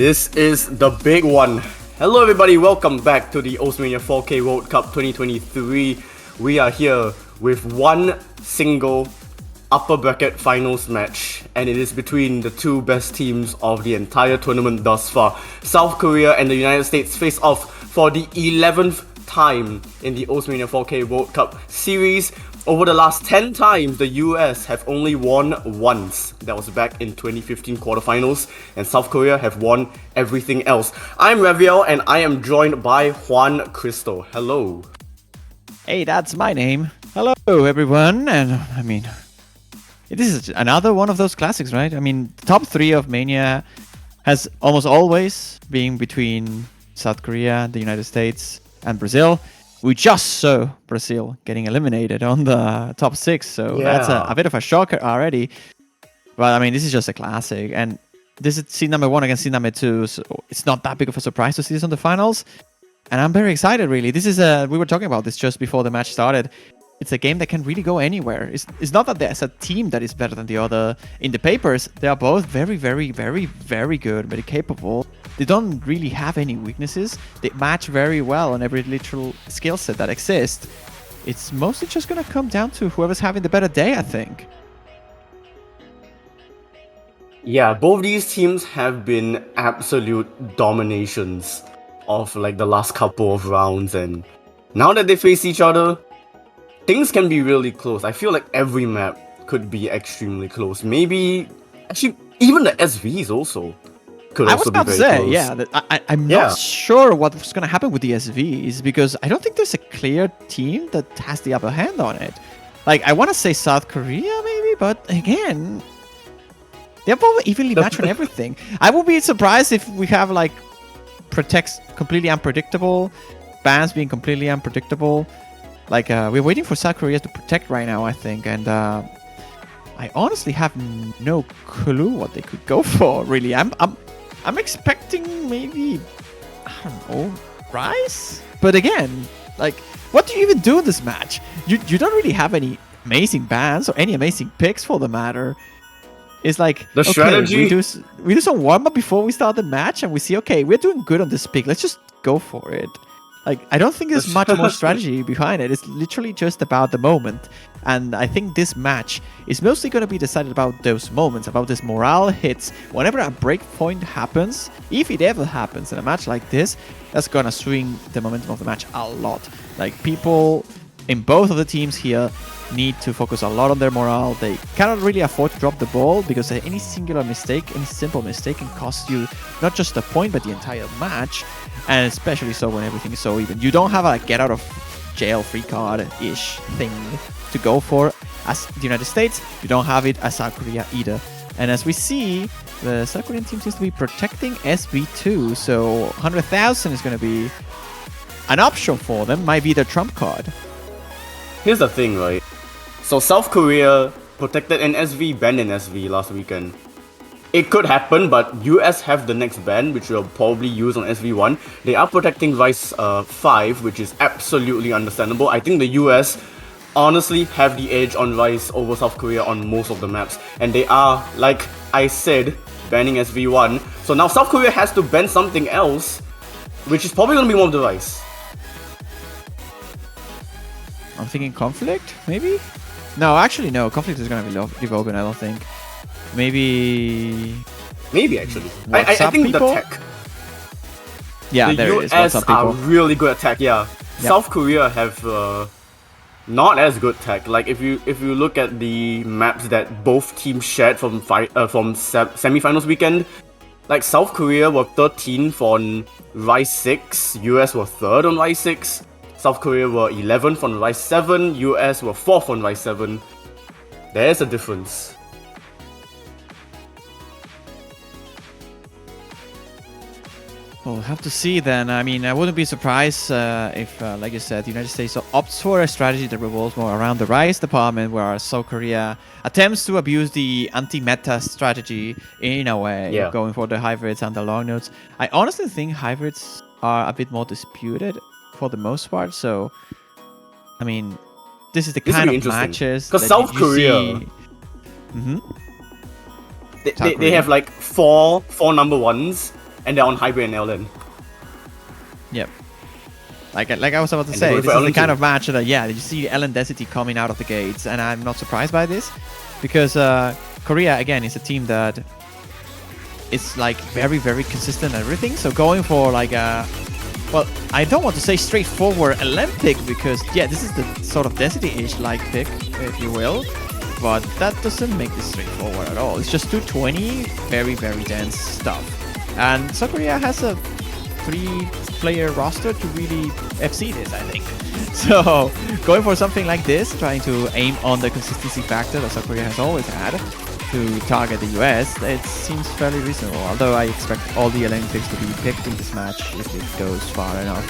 This is the big one. Hello everybody, welcome back to the Mania 4K World Cup 2023. We are here with one single upper bracket finals match, and it is between the two best teams of the entire tournament thus far. South Korea and the United States face off for the 11th time in the Mania 4K World Cup series. Over the last 10 times, the US have only won once. That was back in 2015 quarterfinals, and South Korea have won everything else. I'm Raviel, and I am joined by Juan Cristo. Hello. Hey, that's my name. Hello, everyone. And this is another one of those classics, right? The top three of Mania has almost always been between South Korea, the United States, and Brazil. We just saw Brazil getting eliminated on the top six, so that's a bit of a shocker already. But this is just a classic, and this is seed number one against seed number two, so it's not that big of a surprise to see this on the finals. And I'm very excited, really. This is we were talking about this just before the match started. It's a game that can really go anywhere. It's not that there's a team that is better than the other. In the papers, they are both very, very, very, very good, very capable. They don't really have any weaknesses. They match very well on every literal skill set that exists. It's mostly just going to come down to whoever's having the better day, I think. Yeah, both these teams have been absolute dominations of the last couple of rounds, and now that they face each other, things can be really close. I feel like every map could be extremely close. Maybe, actually, even the SVs also could also be very close. I'm not sure what's going to happen with the SVs, because I don't think there's a clear team that has the upper hand on it. I want to say South Korea, maybe, but again, they're both evenly matched on everything. I would be surprised if we have, Protects completely unpredictable, bans being completely unpredictable. We're waiting for South Korea to protect right now, I think, and I honestly have no clue what they could go for. Really, I'm expecting maybe, I don't know, Rice. But again, what do you even do in this match? You don't really have any amazing bans or any amazing picks for the matter. It's the strategy. We do some warm up before we start the match, and we see, okay, we're doing good on this pick. Let's just go for it. I don't think there's much more strategy behind it. It's literally just about the moment. And I think this match is mostly going to be decided about those moments, about this morale hits. Whenever a break point happens, if it ever happens in a match like this, that's going to swing the momentum of the match a lot. People in both of the teams here need to focus a lot on their morale. They cannot really afford to drop the ball, because any singular mistake, any simple mistake, can cost you not just a point but the entire match, and especially so when everything is so even. You don't have a get out of jail free card-ish thing to go for as the United States. You don't have it as South Korea either. And as we see, the South Korean team seems to be protecting SV2, so 100,000 is going to be an option for them, might be their trump card. Here's the thing, right? So South Korea protected an SV, banned an SV last weekend. It could happen, but US have the next ban, which we'll probably use on SV1. They are protecting Rice 5, which is absolutely understandable. I think the US honestly have the edge on Rice over South Korea on most of the maps. And they are, like I said, banning SV1. So now South Korea has to ban something else, which is probably going to be one of the Rice. I'm thinking Conflict, maybe? No, actually, no. Conflict is going to be open, I don't think. Maybe actually. I think people? the tech. Yeah, the there US is. are really good at tech, yeah. Yep. South Korea have not as good tech. If you look at the maps that both teams shared from semi-finals weekend, South Korea were 13th on Rise 6, US were 3rd on Rise 6. South Korea were 11th on Rise 7, US were 4th on Rise 7. There's a difference. We'll have to see then. I wouldn't be surprised if, like you said, the United States opts for a strategy that revolves more around the Rise department, where South Korea attempts to abuse the anti-meta strategy in a way, going for the hybrids and the long notes. I honestly think hybrids are a bit more disputed for the most part, so this is the kind of matches because South Korea they have four number ones and they're on hybrid and LN. Yep. Like I was about to And say, they're this going is for the kind LN2. of match that, you see LN density coming out of the gates, and I'm not surprised by this, because Korea, again, is a team that is like very, very consistent and everything. So going for like a, well, I don't want to say straightforward LN pick, because this is the sort of density-ish like pick, if you will, but that doesn't make this straightforward at all. It's just 220, very, very dense stuff. And South Korea has a 3-player roster to really FC this, I think. So going for something like this, trying to aim on the consistency factor that South Korea has always had to target the US, it seems fairly reasonable. Although I expect all the LN picks to be picked in this match if it goes far enough.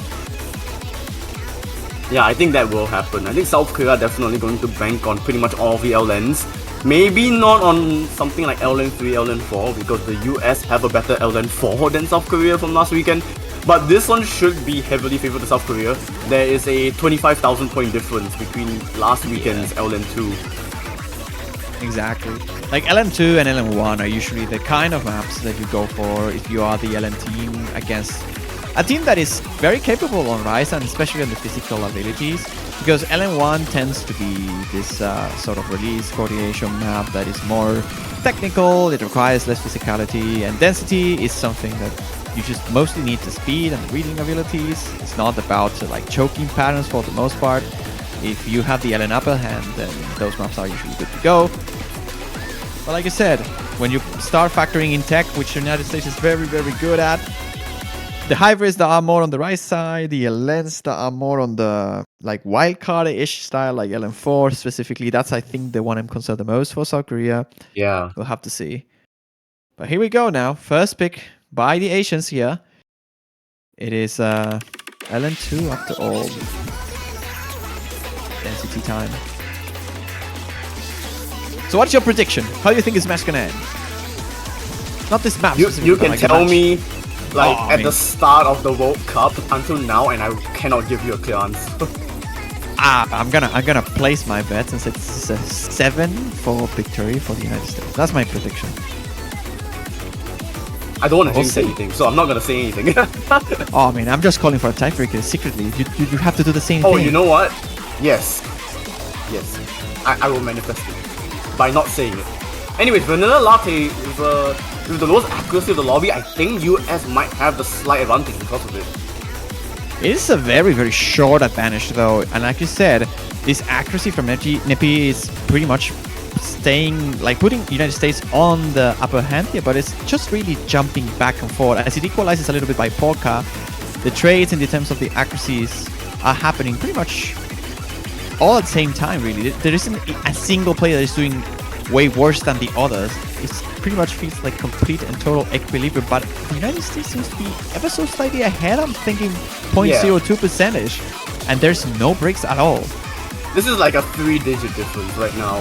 Yeah, I think that will happen. I think South Korea are definitely going to bank on pretty much all of the LNs. Maybe not on something like LN3, LN4, because the US have a better LN4 than South Korea from last weekend. But this one should be heavily favored to South Korea. There is a 25,000 point difference between last weekend's LN2. Exactly. Like LN2 and LN1 are usually the kind of maps that you go for if you are the LN team against a team that is very capable on Rise, and especially on the physical abilities, because LN1 tends to be this sort of release coordination map that is more technical, it requires less physicality, and density is something that you just mostly need the speed and reading abilities. It's not about like choking patterns for the most part. If you have the LN upper hand, then those maps are usually good to go. But like I said, when you start factoring in tech, which the United States is very, very good at, the hybrids that are more on the right side, the LNs that are more on the like wildcard-ish style, like LN4 specifically, that's I think the one I'm concerned the most for South Korea. Yeah. We'll have to see. But here we go now. First pick by the Asians here. It is LN2 after all. Density time. So what's your prediction? How do you think this match gonna end? Not this map. You can like tell me, like, Oh, at the start of the World Cup until now, and I cannot give you a clear answer. I'm gonna place my bets and say it's a 7 for victory for the United States. That's my prediction. I don't want to We'll jinx see. anything, so I'm not gonna say anything. Oh, I mean, I'm just calling for a tiebreaker secretly. You have to do the same Oh, thing. you know what? Yes. I will manifest it by not saying it. Anyways, Vanilla Latte with the lowest accuracy of the lobby, I think US might have the slight advantage because of it. It is a very, very short advantage though, and like you said, this accuracy from Nepi is pretty much staying, like putting United States on the upper hand here, but it's just really jumping back and forth. As it equalizes a little bit by Polka, the trades in the terms of the accuracies are happening pretty much all at the same time, really. There isn't a single player that is doing way worse than the others. It pretty much feels like complete and total equilibrium, but the United States seems to be ever so slightly ahead. I'm thinking 0.02 percentage, and there's no breaks at all. This is like a 3-digit difference right now.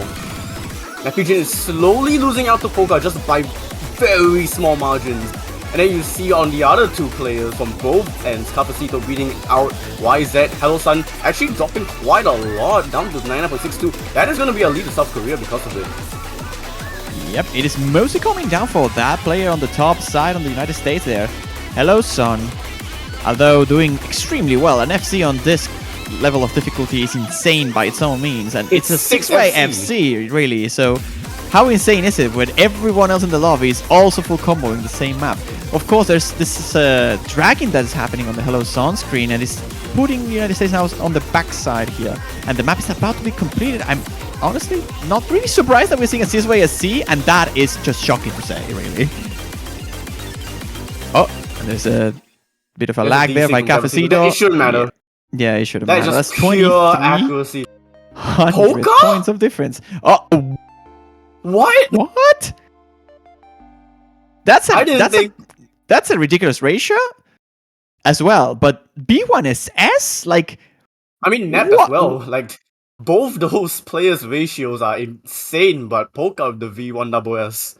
Napijin is slowly losing out to Polka just by very small margins. And then you see on the other two players from both ends, Capacito beating out YZ, Hello Sun actually dropping quite a lot, down to 99.62. That is going to be a lead to South Korea because of it. Yep, it is mostly coming down for that player on the top side on the United States there. Hello Sun, although doing extremely well. An FC on this level of difficulty is insane by its own means, and it's a 6-way FC really, so how insane is it when everyone else in the lobby is also full combo in the same map? Of course, there's this dragging that is happening on the Hello Sun screen, and it's putting the United States now on the backside here, and the map is about to be completed. I'm honestly not really surprised that we're seeing a 6-way SC, and that is just shocking to say, really. Oh, and there's a bit of a lag there by Cafecito. It shouldn't matter. Yeah, it shouldn't That matter. is just That's 23 pure accuracy. 100 Polka? points of difference. Oh, What? what? That's I didn't think... that's a ridiculous ratio as well. But B1SS, like, I mean, Nep as well. Like, both those players' ratios are insane, but Polka with the V1SS.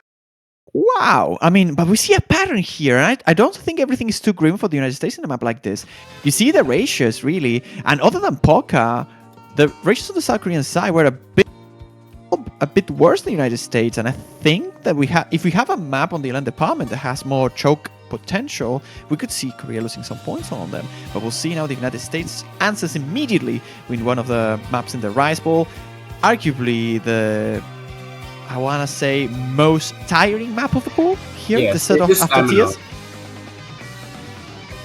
wow. I mean, but we see a pattern here. And I don't think everything is too grim for the United States in a map like this. You see the ratios, really. And other than Polka, the ratios on the South Korean side were a bit worse than the United States. And I think that if we have a map on the land department that has more choke potential, we could see Korea losing some points on them. But we'll see now. The United States answers immediately with one of the maps in the Rice Bowl. Arguably the, I want to say, most tiring map of the pool here, Yeah, the set of it is after stamina. tiers.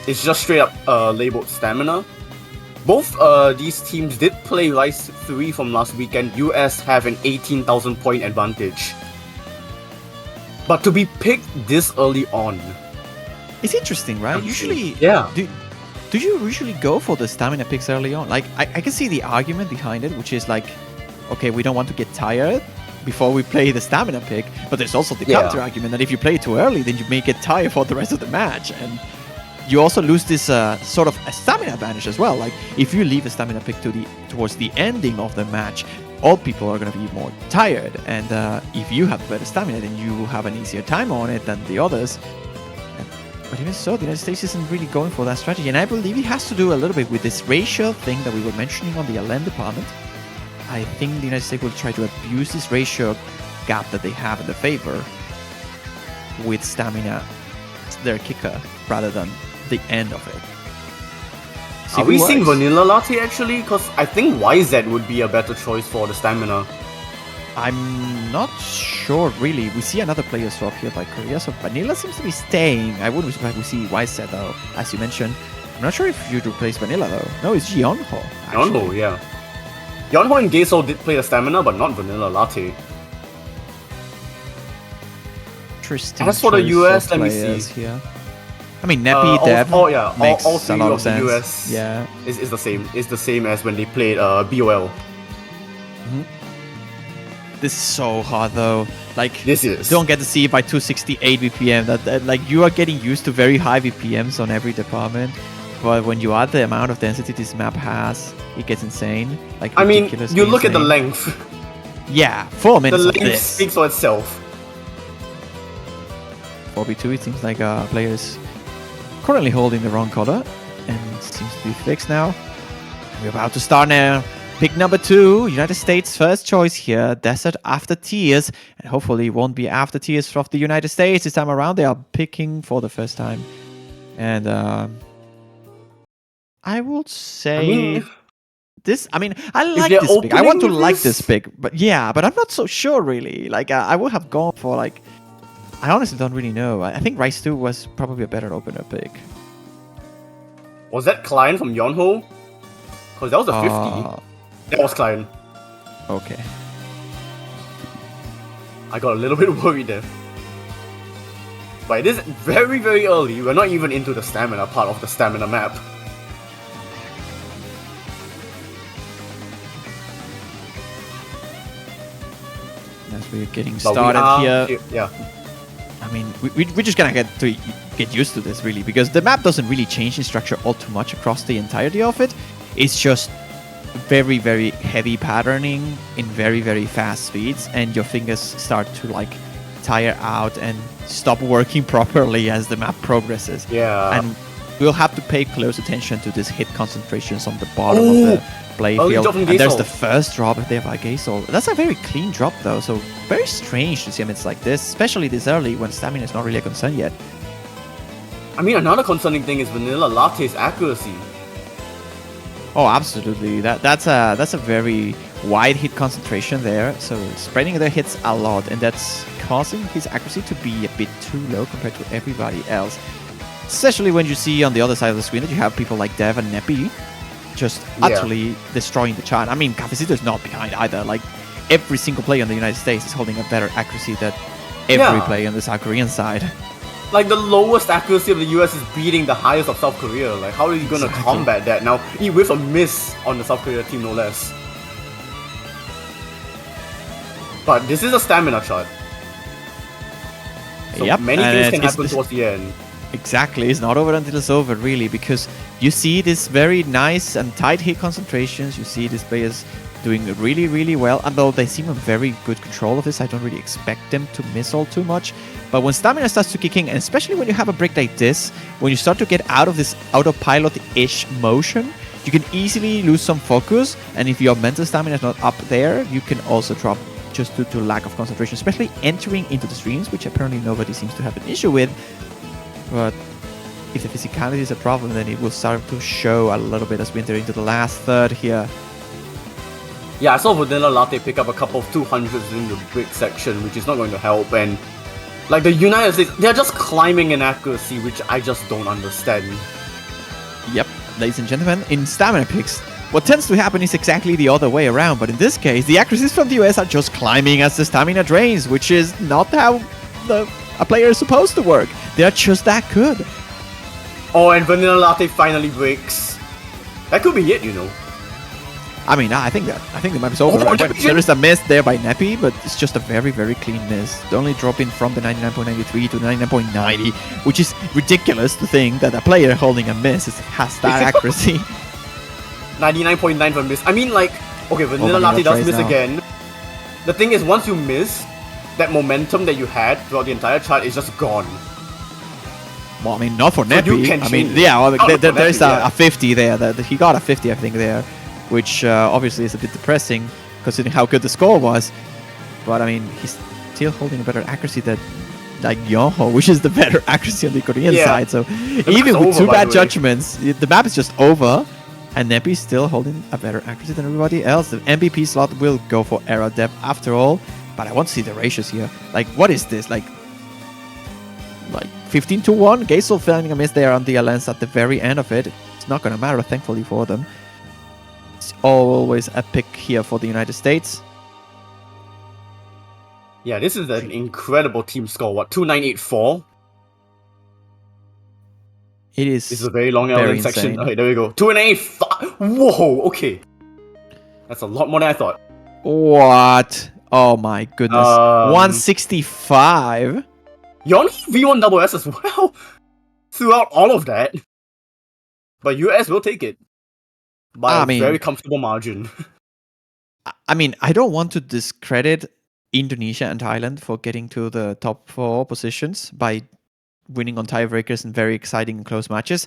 It's just straight up labeled stamina. Both these teams did play Rice 3 from last weekend. US have an 18,000 point advantage. But to be picked this early on... It's interesting, right? Usually, yeah. Do you usually go for the stamina picks early on? Like, I can see the argument behind it, which is like, okay, we don't want to get tired before we play the stamina pick, but there's also the counter argument that if you play it too early, then you may get tired for the rest of the match, and you also lose this sort of a stamina advantage as well. Like, if you leave a stamina pick towards the ending of the match, all people are going to be more tired, and if you have better stamina, then you will have an easier time on it than the others. But even so, the United States isn't really going for that strategy, and I believe it has to do a little bit with this ratio thing that we were mentioning on the LN department. I think the United States will try to abuse this ratio gap that they have in their favor with stamina, their kicker, rather than the end of it. Are we seeing Vanilla Latte actually? Because I think YZ would be a better choice for the stamina. I'm not sure really. We see another player swap here by Korea, so Vanilla seems to be staying. I wouldn't be surprised if we see YZ though, as you mentioned. I'm not sure if you replace Vanilla though. No, it's Yeonho. Yeonho, yeah. Yeonho and Gaesol did play the stamina, but not Vanilla Latte. Interesting. As for the US, let me see. Here. I mean, Neppy, Dev makes all three a lot of of sense. the US yeah. is the same. It's the same as when they played BOL. This is so hard though. Like, this is. Don't get to see it by 268 BPM. That like you are getting used to very high BPMs on every department. But when you add the amount of density this map has, it gets insane. Like, I mean, you look at the length. Yeah, 4 minutes. The of length this. speaks for itself. 4v2, it seems like player is currently holding the wrong color and seems to be fixed now. We're about to start now. Pick number 2, United States first choice here, Desert After Tears, and hopefully it won't be After Tears from the United States this time around. They are picking for the first time, and I would say I like this pick. I want to like this pick, but yeah, but I'm not so sure really. Like I would have gone for like, I honestly don't really know. I think Rice 2 was probably a better opener pick. Was that Klein from Yeonho? Because that was a 50. That was Klein. Okay. I got a little bit worried there. But it is very, very early. We're not even into the stamina part of the stamina map. As we're getting started here. Yeah. I mean, we're just gonna get used to this really, because the map doesn't really change in structure all too much across the entirety of it. It's just very, very heavy patterning in very, very fast speeds, and your fingers start to like tire out and stop working properly as the map progresses. Yeah. And we'll have to pay close attention to these hit concentrations on the bottom of the playfield. And there's the first drop there by Gaesol. That's a very clean drop though, so very strange to see him like this, especially this early when stamina is not really a concern yet. I mean, another concerning thing is Vanilla Latte's accuracy. Oh, absolutely. That's a very wide hit concentration there, so spreading the hits a lot, and that's causing his accuracy to be a bit too low compared to everybody else. Especially when you see on the other side of the screen that you have people like Dev and Neppy just utterly destroying the chart. I mean, Cafecito is not behind either. Like, every single player in the United States is holding a better accuracy than every player on the South Korean side. Like, the lowest accuracy of the US is beating the highest of South Korea. Like, how are you gonna combat that? Now, with a miss on the South Korea team, no less. But this is a stamina chart. So many things can happen towards the end. Exactly, it's not over until it's over, really, because you see this very nice and tight hit concentrations. You see these players doing really, really well, and though they seem in very good control of this, I don't really expect them to miss all too much. But when stamina starts to kick in, and especially when you have a break like this, when you start to get out of this autopilot-ish motion, you can easily lose some focus, and if your mental stamina is not up there, you can also drop just due to lack of concentration, especially entering into the streams, which apparently nobody seems to have an issue with. But if the physicality is a problem, then it will start to show a little bit as we enter into the last third here. Yeah, I saw Vanilla Latte pick up a couple of 200s in the break section, which is not going to help, and like the United States, they're just climbing in accuracy, which I just don't understand. Yep, ladies and gentlemen, in stamina picks, what tends to happen is exactly the other way around, but in this case, the accuracies from the US are just climbing as the stamina drains, which is not how a player is supposed to work. They're just that good. Oh, and Vanilla Latte finally breaks. That could be it, you know. I mean, I think the map is over. Oh, there is a miss there by Neppy, but it's just a very, very clean miss. The only dropping from the 99.93 to 99.90, which is ridiculous to think that a player holding a miss has that accuracy. 99.9 for miss. I mean, like, okay, Vanilla Latte does miss again. The thing is, once you miss, that momentum that you had throughout the entire chart is just gone. Well, I mean, not for Neppy. I mean, yeah, well, there's a 50 there. He got a 50, I think, there. Which obviously is a bit depressing, considering how good the score was. But I mean, he's still holding a better accuracy than like Yonho, which is the better accuracy on the Korean side. So even with two bad judgments, the map is just over, and Neppy's still holding a better accuracy than everybody else. The MVP slot will go for Era Depth after all, but I want to see the ratios here. Like, what is this? Like 15-1? Gaisel finding a miss there on the lens at the very end of it. It's not going to matter, thankfully, for them. Always a pick here for the United States. Yeah, this is an incredible team score. What, 2984? It is. This is a very long element section. Okay, there we go. 2985. Whoa, okay. That's a lot more than I thought. What? Oh my goodness. 165. Yon V1SS as well throughout all of that. But US will take it. By a very comfortable margin. I mean, I don't want to discredit Indonesia and Thailand for getting to the top 4 positions by winning on tiebreakers and very exciting and close matches.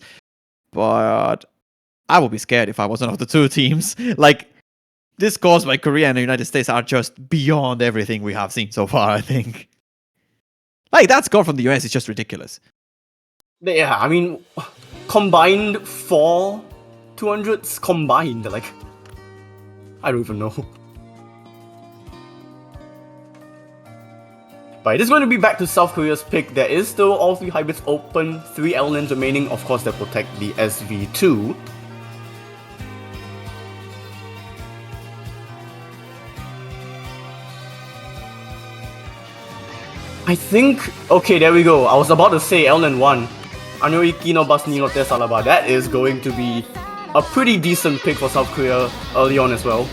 But I would be scared if I was one of the two teams. Like, this scores by Korea and the United States are just beyond everything we have seen so far, I think. Like, that score from the US is just ridiculous. Yeah, I mean, combined 4 200s combined, like, I don't even know. But it is going to be back to South Korea's pick. There is still all 3 hybrids open, 3 L-Lens remaining, of course, that protect the SV2. I think, okay, there we go. I was about to say L-Len 1. Ano Ikino Basnilote Salaba. That is going to be a pretty decent pick for South Korea early on as well.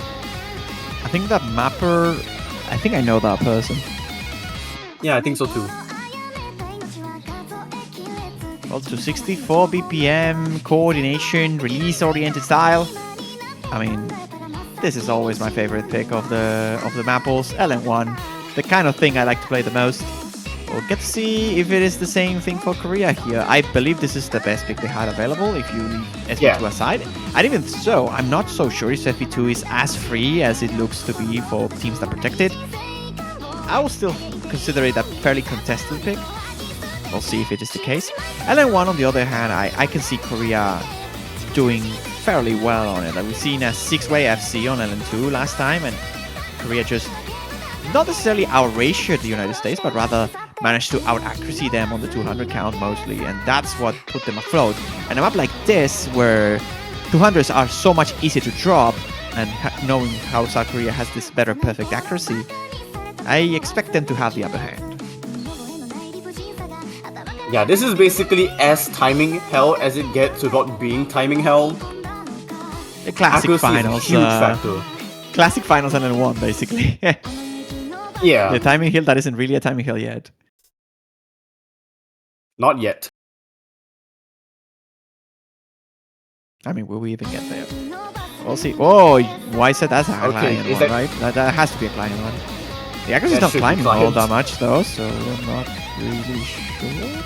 I think that mapper... I think I know that person. Yeah, I think so too. Well, to 64 BPM, coordination, release-oriented style. I mean, this is always my favorite pick of the mapples. LN1, the kind of thing I like to play the most. We'll get to see if it is the same thing for Korea here. I believe this is the best pick they had available if you leave SV2 aside. And even so, I'm not so sure if SV2 is as free as it looks to be for teams that protect it. I will still consider it a fairly contested pick. We'll see if it is the case. LN1, on the other hand, I can see Korea doing fairly well on it. Like, we've seen a 6-way FC on LN2 last time, and Korea just not necessarily out-ratioed the United States, but rather managed to out-accuracy them on the 200 count mostly, and that's what put them afloat. And a map like this, where 200s are so much easier to drop, and knowing how South Korea has this better perfect accuracy, I expect them to have the upper hand. Yeah, this is basically as timing hell as it gets without being timing hell. The classic accuracy finals. Huge factor. Classic finals LN1, basically. Yeah. The timing hill that isn't really a timing hill yet. Not yet. I mean, will we even get there? We'll see. Oh, why said that's a client one, right? That has to be a client one. The accuracy is not climbing all that much, though, so I'm not really sure.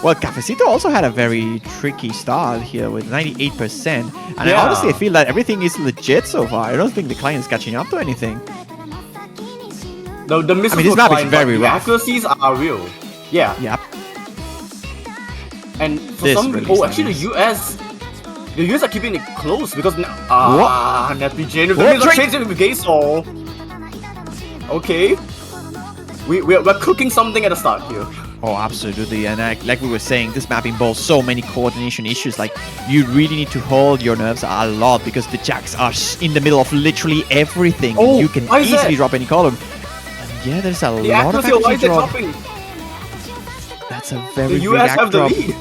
Well, Cafecito also had a very tricky start here with 98%. And I honestly feel that everything is legit so far. I don't think the client is catching up to anything. No, the misses this map is very rough. The rough. accuracies are real. Yeah. Yep. And for This some, release actually nice. the US are keeping it close because Nappy Jane with the What? middle change it with Gaysol. Okay, we're cooking something at the start here. Oh, absolutely. And like we were saying, this map involves so many coordination issues. Like, you really need to hold your nerves a lot because the jacks are in the middle of literally everything. Oh, You can why is easily that? drop any column. And yeah, there's a The lot of accuracy, why accuracy is it drop. dropping? That's a very The big US act have the drop. lead.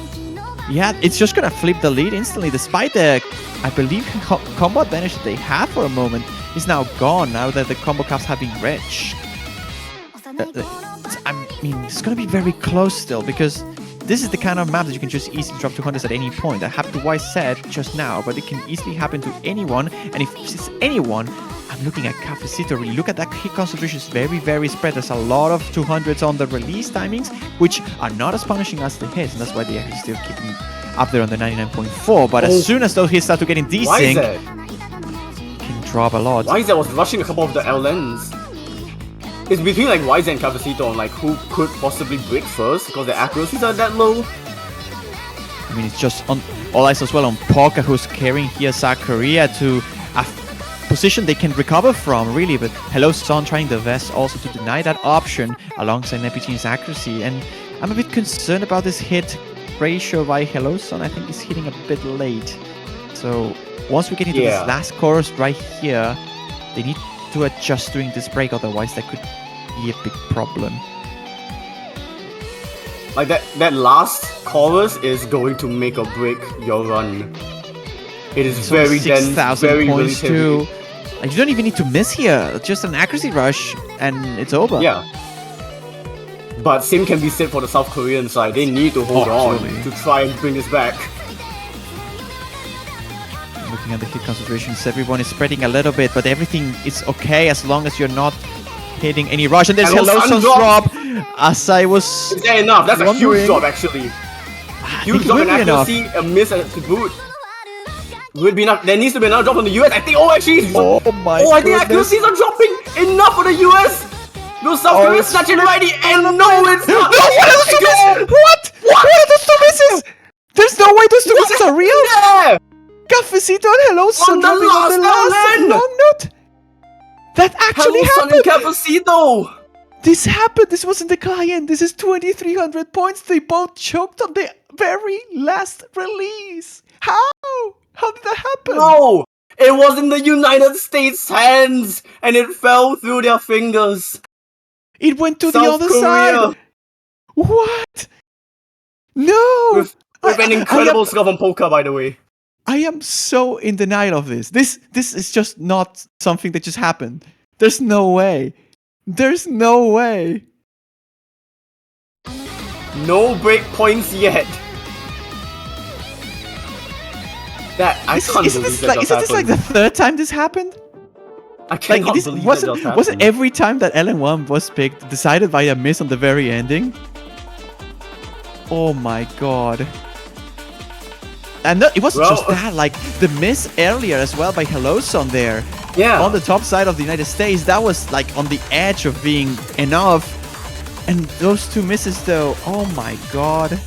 Yeah, it's just gonna flip the lead instantly, despite the, I believe, combo advantage that they have for a moment is now gone now that the combo caps have been reached. I mean, it's gonna be very close still because this is the kind of map that you can just easily drop 200s at any point. That happened to Wise said just now, but it can easily happen to anyone. And if it's anyone, I'm looking at Cafecito. Really look at that hit concentration. It's very, very spread. There's a lot of 200s on the release timings, which are not as punishing as the hits, and that's why they are still keeping up there on the 99.4. But as soon as those hits start to get in desync, can drop a lot. Wise was rushing a couple of the LNs. It's between like Wise and Cafecito on like who could possibly break first because the accuracies are that low. I mean, it's just on all eyes as well on Poka, who's carrying here South Korea to a position they can recover from, really. But Hello Son trying their best also to deny that option alongside Nepichine's accuracy. And I'm a bit concerned about this hit ratio by Hello Son. I think he's hitting a bit late. So once we get into this last chorus right here, they need to adjust during this break, otherwise that could be a big problem. Like that last chorus is going to make or break your run. It is very dense, 6,000 very points heavy. too. Like, you don't even need to miss here. Just an accuracy rush and it's over. Yeah. But same can be said for the South Korean side. They need to hold on absolutely. to try and bring this back. Looking at the hit concentrations, everyone is spreading a little bit, but everything is okay as long as you're not hitting any rush. And there's Hello Hello Son's drop. drop. As I was Is that enough? That's a huge wondering. drop actually. I Huge think drop it in will be enough. accuracy, a miss to boot. Would be enough. There needs to be another drop from the US. I think. Oh, actually. Oh my I think goodness. accuracies are dropping enough for the US. No, South Korea snatch it already, and no, it's not. No, what are those two misses? What? What are those two misses? There's no way those two misses are real. Yeah. Cafecito and Hello Son the dropping on the last last LN. long note. That actually Hello, Son happened. and Cafecito. This happened. This wasn't the client. This is 2,300 points. They both choked on the very last release. How? How did that happen? No, it was in the United States' hands, and it fell through their fingers. It went to South the other Korea. side. What? No. With an incredible skill from Poker, by the way. I am so in denial of this. This is just not something that just happened. There's no way. There's no way. No break points yet. That I can't believe that just Isn't this like happened. the third time this happened? I cannot this believe that wasn't just happened. wasn't every time that LN1 was picked decided by a miss on the very ending? Oh my god. And no, it wasn't just that, like the miss earlier as well by Hello Son there. Yeah. On the top side of the United States, that was like on the edge of being enough. And those two misses though, oh my god.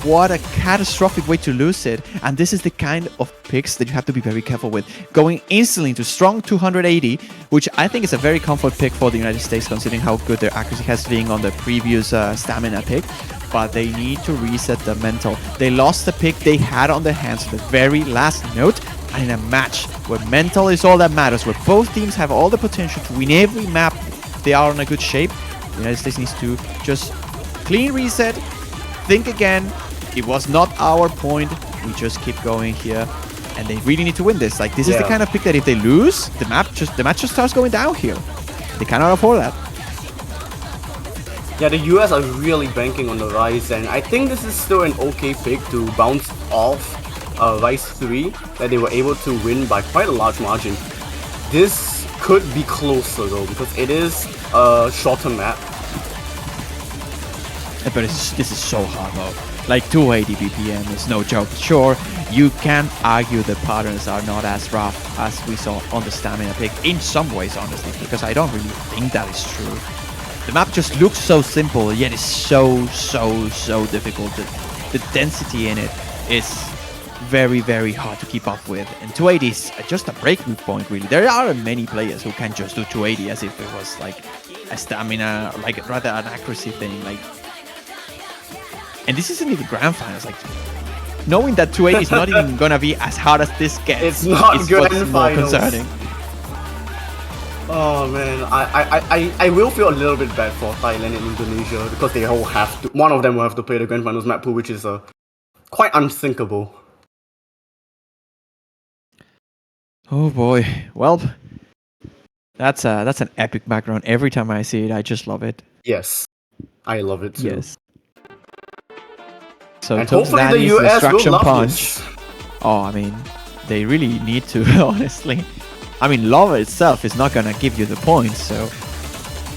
What a catastrophic way to lose it. And this is the kind of picks that you have to be very careful with. Going instantly into strong 280, which I think is a very comfort pick for the United States considering how good their accuracy has been on the previous stamina pick. But they need to reset the mental. They lost the pick they had on their hands at the very last note. And in a match where mental is all that matters, where both teams have all the potential to win every map, they are in a good shape. The United States needs to just clean reset, think again. It was not our point. We just keep going here. And they really need to win this. Like, this is the kind of pick that if they lose, the match just starts going down here. They cannot afford that. Yeah, the US are really banking on the Rise, and I think this is still an okay pick to bounce off Rise 3 that they were able to win by quite a large margin. This could be closer though, because it is a shorter map. But this is so hard though. Like 280 BPM is no joke. Sure, you can argue the patterns are not as rough as we saw on the stamina pick in some ways, honestly, because I don't really think that is true. The map just looks so simple, yet it's so difficult to the density in it is very, very hard to keep up with. And 280 is just a breakthrough point, really. There aren't many players who can just do 280 as if it was like a stamina, like rather an accuracy thing. Like, and this isn't even grand finals. Like, knowing that 280 is not even gonna be as hard as this gets, it's not is grand what's more finals. concerning. Oh man, I will feel a little bit bad for Thailand and Indonesia because they all have to. One of them will have to play the grand finals map pool, which is quite unthinkable. Oh boy. Well, that's an epic background. Every time I see it, I just love it. Yes, I love it too. Yes. So and hopefully that the is US will Destruction love Punch. this. Oh, I mean, they really need to, honestly. I mean, lava itself is not gonna give you the points, so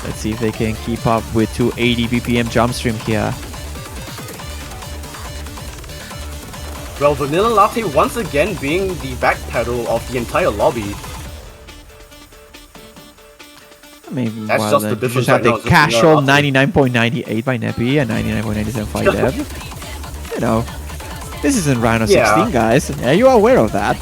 let's see if they can keep up with 280 BPM jump stream here. Well, Vanilla Latte once again being the backpedal of the entire lobby. I mean, That's well, just the you difference just have right now, the it's casual Vanilla 99.98 by Neppy and 99.97 Dev. You know, this isn't round of Yeah. 16, guys. Yeah, you are aware of that.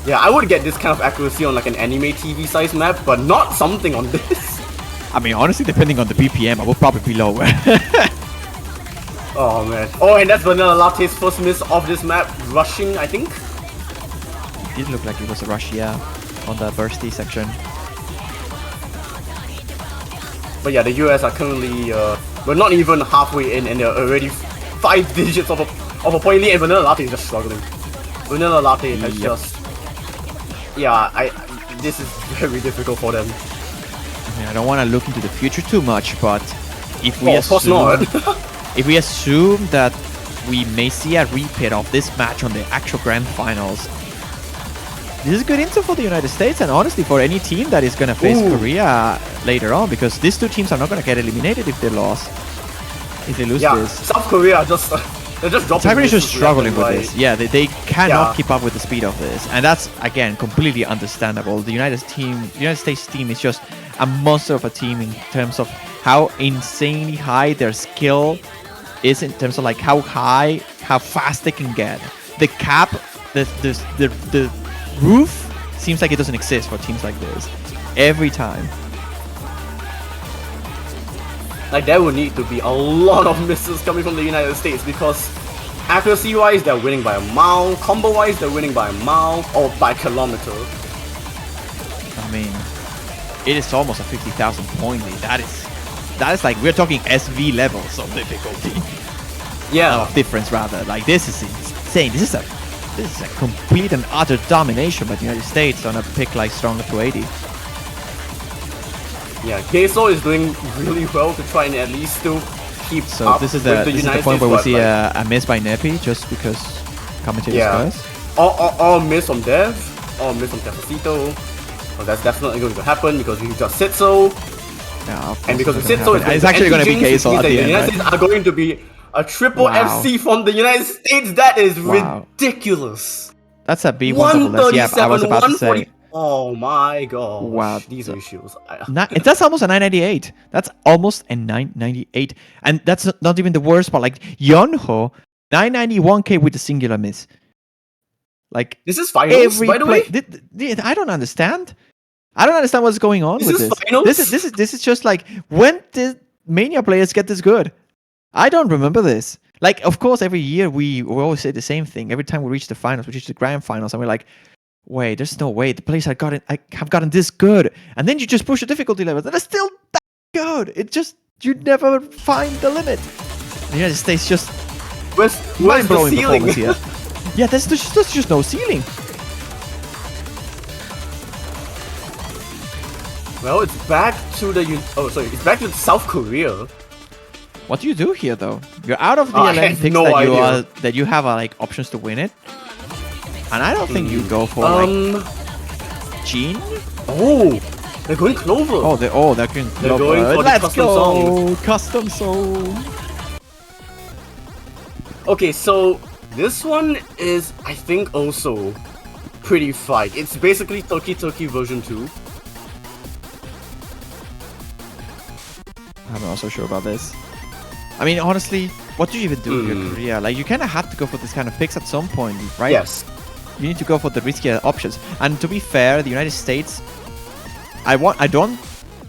Yeah, I would get this kind of accuracy on like an anime TV size map, but not something on this. I mean, honestly, depending on the BPM, I would probably be lower. Oh man. Oh, and that's Vanilla Latte's first miss of this map, rushing, I think. It did look like it was a rush, yeah, on the bursty section. But yeah, the US are currently, we're not even halfway in and they're already 5 digits of a point lead and Vanilla Latte is just struggling. Vanilla Latte has just... Yeah, this is very difficult for them. I mean, I don't want to look into the future too much, but if we of course not. if we assume that we may see a repeat of this match on the actual grand finals, this is good intel for the United States and honestly for any team that is going to face Korea later on, because these two teams are not going to get eliminated if they lost. If they lose this. South Korea are just... They're just dropping. Tigers are struggling with right. this. Yeah, they cannot keep up with the speed of this, and that's again completely understandable. The United States team is just a monster of a team in terms of how insanely high their skill is, in terms of like how fast they can get. The cap, the roof seems like it doesn't exist for teams like this. Every time. Like, there will need to be a lot of misses coming from the United States because accuracy-wise, they're winning by a mile. Combo-wise, they're winning by a mile or by kilometer. I mean, it is almost a 50,000 point lead. That is like, we're talking SV levels of difficulty. Yeah. Of difference, rather. Like, this is insane. This is a complete and utter domination by the United States on a pick like Stronger 280. Yeah, Geso is doing really well to try and at least still keep up this is with the this United is the point States, where we but, see like, a miss by Neppy just because commentators curse. Or miss from Dev, or miss from Tefacito. Well, that's definitely going to happen because we just said so. Yeah, and because we said so, it's actually going to be Geso at the end. United States are going to be a triple FC from the United States. That is ridiculous. That's a B1 yeah, I was about to say. Oh my god. Wow. These issues. That's almost a 998. That's almost a 998. And that's not even the worst part. Like, Yonho, 991k with a singular miss. Like, this is finals, by the way? I don't understand. I don't understand what's going on with this. Finals? This is just like, when did Mania players get this good? I don't remember this. Like, of course, every year we always say the same thing. Every time we reach the finals, we reach the grand finals, and we're like, wait, there's no way the players have gotten this good. And then you just push the difficulty levels, and it's still that good. It just, you never find the limit. The United States just mind-blowing performance here. Yeah, there's just no ceiling. Well, it's back to it's back to South Korea. What do you do here, though? You're out of the LM picks that you have like options to win it. And I don't think you go for like Gene. Oh, they're going Clover. Oh, they're going Clover. They're going for Let's the custom go, song. custom song. Okay, so this one is, I think, also pretty fight. It's basically Toki Toki version 2. I'm not so sure about this. I mean, honestly, what do you even do in your career? Like, you kind of have to go for this kind of picks at some point, right? Yes. You need to go for the riskier options. And to be fair, the United States, I don't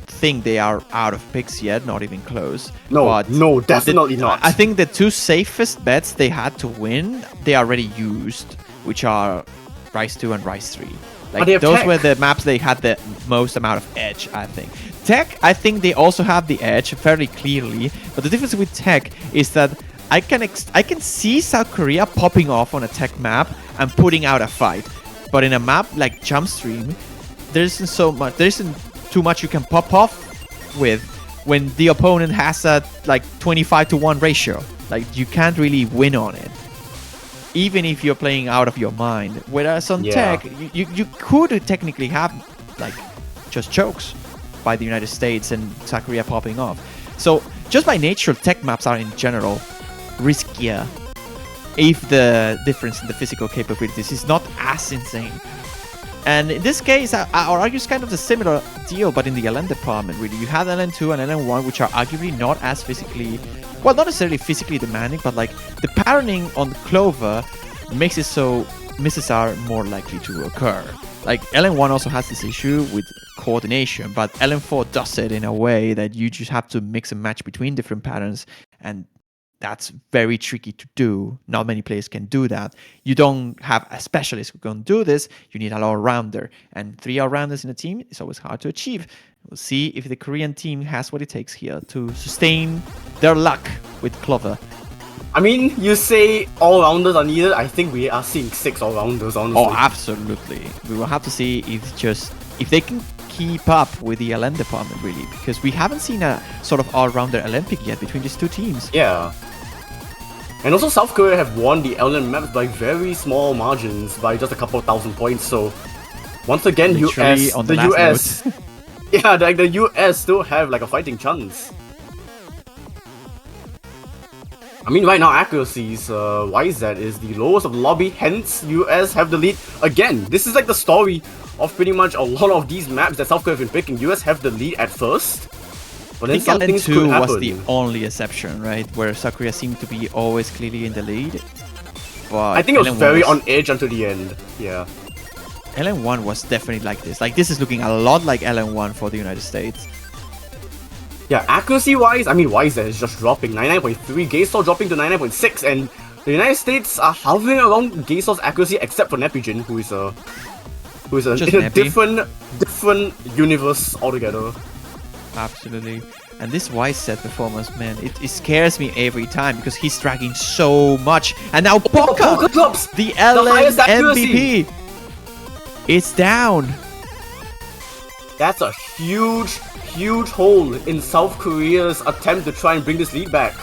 think they are out of picks yet, not even close. No, definitely not. I think the two safest bets they had to win, they already used, which are Rise 2 and Rise 3. Like, those were the maps they had the most amount of edge, I think. Tech, I think they also have the edge fairly clearly, but the difference with Tech is that I can see South Korea popping off on a Tech map and putting out a fight. But in a map like Jumpstream, there isn't too much you can pop off with when the opponent has a like 25-to-1 ratio. Like, you can't really win on it, even if you're playing out of your mind. Whereas on Tech, you could technically have like just chokes by the United States and South Korea popping off. So just by nature, Tech maps are in general riskier if the difference in the physical capabilities is not as insane. And in this case, I argue it's kind of a similar deal, but in the LN department, really. You had LN2 and LN1, which are arguably not as physically, well, not necessarily physically demanding, but like the patterning on Clover makes it so misses are more likely to occur. Like, LN1 also has this issue with coordination, but LN4 does it in a way that you just have to mix and match between different patterns, and that's very tricky to do. Not many players can do that. You don't have a specialist who can do this. You need an all-rounder, and 3 all-rounders in a team is always hard to achieve. We'll see if the Korean team has what it takes here to sustain their luck with Clover. I mean, you say all-rounders are needed. I think we are seeing 6 all-rounders, honestly. Oh, absolutely. We will have to see if they can keep up with the LN department, really, because we haven't seen a sort of all-rounder LN pick yet between these two teams. Yeah. And also, South Korea have won the LN maps by very small margins, by just a couple thousand points. So, once again, Literally on the US, yeah, like the US still have like a fighting chance. I mean, right now, accuracies, YZ is the lowest of the lobby, hence US have the lead. Again, this is like the story of pretty much a lot of these maps that South Korea have been picking. US have the lead at first, but then some things could happen. was the only exception, right? Where South Korea seemed to be always clearly in the lead. But I think it was very on edge until the end, yeah. LN1 was definitely like this. Like, this is looking a lot like LN1 for the United States. Yeah, accuracy-wise, I mean, YZ is just dropping 99.3, Gaysol dropping to 99.6, and the United States are hovering around Gaysol's accuracy except for Nepijin, who is in a different universe altogether. Absolutely. And this YZ performance, man, it scares me every time because he's dragging so much. And now Poca drops the LN MVP. It's down. That's a huge hole in South Korea's attempt to try and bring this lead back.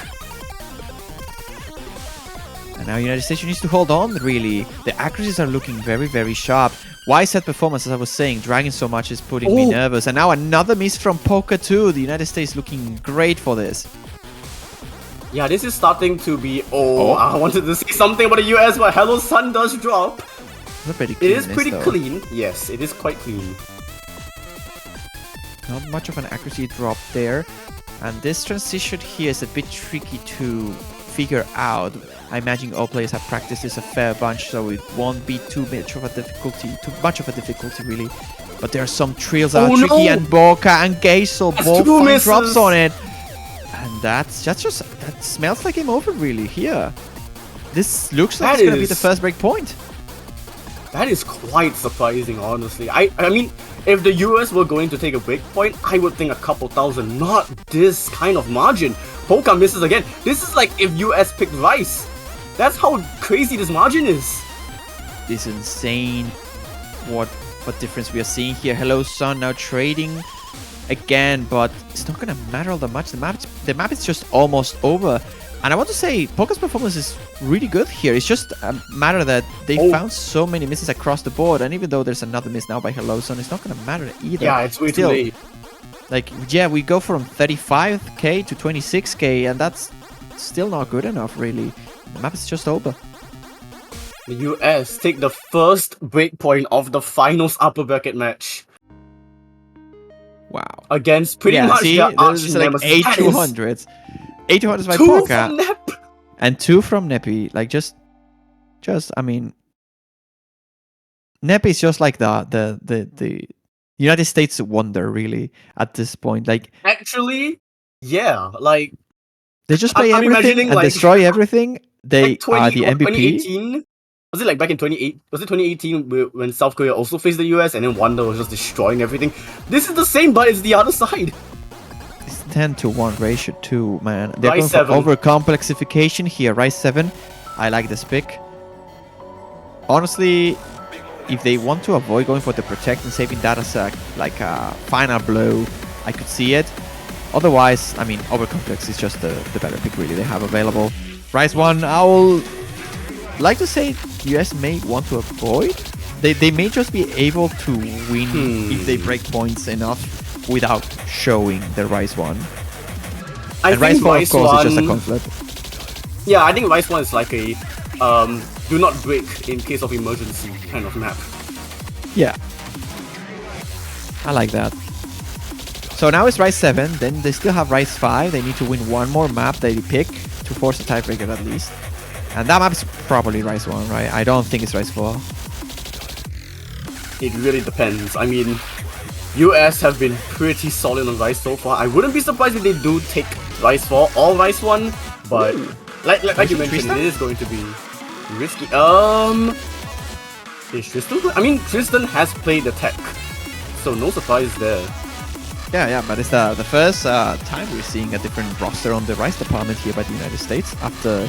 And now United States needs to hold on, really. The accuracies are looking very, very sharp. YZ performance, as I was saying, dragging so much is putting me nervous. And now another miss from Poca too. The United States looking great for this. Yeah, this is starting to be... I wanted to say something about the US, but Hello Sun does drop. It is pretty clean. Yes, it is quite clean. Not much of an accuracy drop there. And this transition here is a bit tricky to figure out. I imagine all players have practiced this a fair bunch, so it won't be too much of a difficulty really. But there are some trails that are tricky, and Boca and Gaysol both find drops on it. And that smells like game over really here. This looks like it's gonna be the first break point. That is quite surprising, honestly. I mean, if the US were going to take a break point, I would think a couple thousand, not this kind of margin. Poca misses again. This is like if US picked Rice. That's how crazy this margin is. This is insane. What difference we are seeing here. Hello Sun now trading again, but it's not gonna matter all that much. The map is just almost over. And I want to say, Poca's performance is really good here. It's just a matter that they found so many misses across the board, and even though there's another miss now by Hello Sun, it's not going to matter either. Yeah, it's way too late. Like, yeah, we go from 35k to 26k, and that's still not good enough, really. The map is just over. The US take the first breakpoint of the finals upper bracket match. Wow. Against pretty much their arch nemesis. Like 8-200s. 800 by 2 Poker from Nep! and 2 from Neppy. Like I mean, Neppy is just like the United States wonder, really, at this point. Like, Actually, yeah, like, they just I'm play everything imagining, and like, destroy everything. They like are the MVP. 2018? Was it like back in 28? Was it 2018 when South Korea also faced the US and then Wonder was just destroying everything? This is the same, but it's the other side. It's 10-1 ratio too, man. They're Rise going for 7. over complexification here. Rise 7. I like this pick. Honestly, if they want to avoid going for the protect and saving data sack, like a final blow, I could see it. Otherwise, I mean, overcomplex is just the better pick, really, they have available. Rise 1, I will like to say US may want to avoid. They may just be able to win if they break points enough without showing the Rise 1. And Rise 4, of course, is just a conflict. Yeah, I think Rise 1 is like a do not break in case of emergency kind of map. Yeah. I like that. So now it's Rise 7, then they still have Rise 5. They need to win one more map they pick to force a tiebreaker at least. And that map is probably Rise 1, right? I don't think it's Rise 4. It really depends. I mean, US have been pretty solid on Rise so far. I wouldn't be surprised if they do take Rise 4 or Rise 1, but like you mentioned, Tristan? it is going to be risky. Is Tristan? I mean, Tristan has played the tech, so no surprise there. Yeah, but it's the first time we're seeing a different roster on the Rise department here by the United States after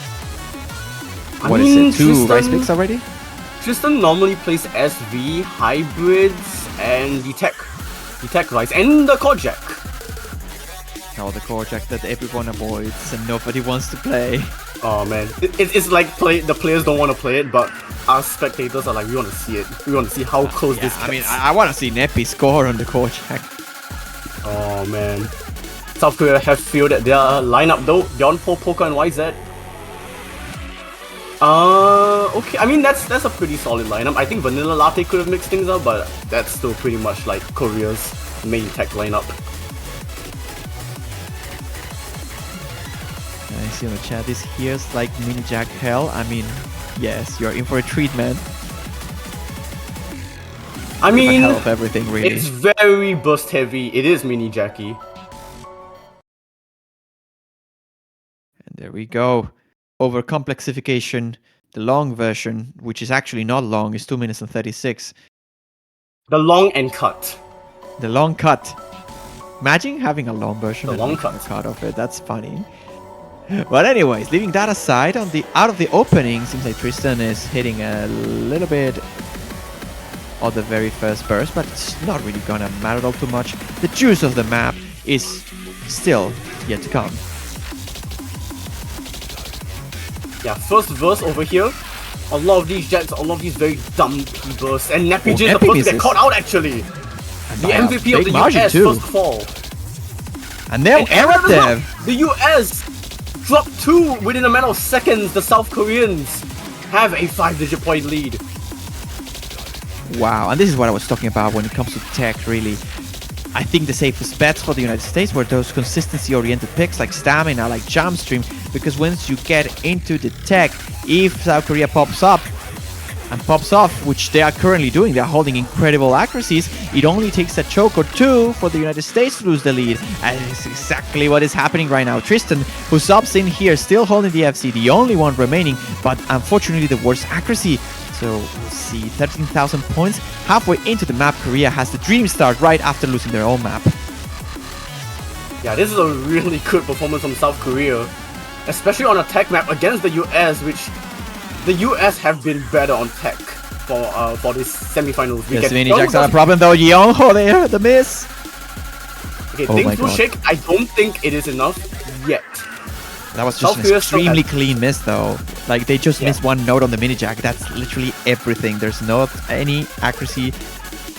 two Rise picks already? Tristan normally plays SV, hybrids, and the tech Rise, and the core jack. Oh, the core jack that everyone avoids and nobody wants to play. Oh man, it's like the players don't want to play it, but us spectators are like, we want to see it. We want to see how close this gets. I mean, I want to see Neppy score on the core jack. Oh man. South Korea have fielded their lineup though. Yeonho, Poker, and YZ. Okay. I mean, that's a pretty solid lineup. I think Vanilla Latte could have mixed things up, but that's still pretty much like Korea's main tech lineup. I see on the chat, this here's like mini jack hell. I mean, yes, you're in for a treat, man. I mean, hell of everything, really. It's very burst heavy. It is mini Jackie. And there we go. Over complexification, the long version, which is actually not long, is 2 minutes and 36. The long and cut. The long cut. Imagine having a long version and long cut of it. That's funny. But anyways, leaving that aside, out of the opening, seems like Tristan is hitting a little bit on the very first burst, but it's not really gonna matter all too much. The juice of the map is still yet to come. Yeah, first verse over here. A lot of these jets, a lot of these very dumb P-bursts, and Nappy J is the first to get caught out actually. The MVP of the US first fall. And they'll error them. The US dropped 2 within a matter of seconds. The South Koreans have a 5-digit point lead. Wow, and this is what I was talking about when it comes to tech, really. I think the safest bets for the United States were those consistency-oriented picks like Stamina, like Jumpstream, because once you get into the tech, if South Korea pops up and pops off, which they are currently doing, they're holding incredible accuracies, it only takes a choke or 2 for the United States to lose the lead. And it's exactly what is happening right now. Tristan, who subs in here, still holding the FC, the only one remaining, but unfortunately the worst accuracy. So we'll see 13,000 points. Halfway into the map, Korea has the dream start right after losing their own map. Yeah, this is a really good performance from South Korea, especially on a tech map against the US, which the US have been better on tech for this semi-finals weekend. Yes, mini jacks are a problem though. Yeonho there, the miss. Okay, things will shake. I don't think it is enough yet. That was just an extremely clean miss though. Like they just missed one note on the mini jack. That's literally everything. There's not any accuracy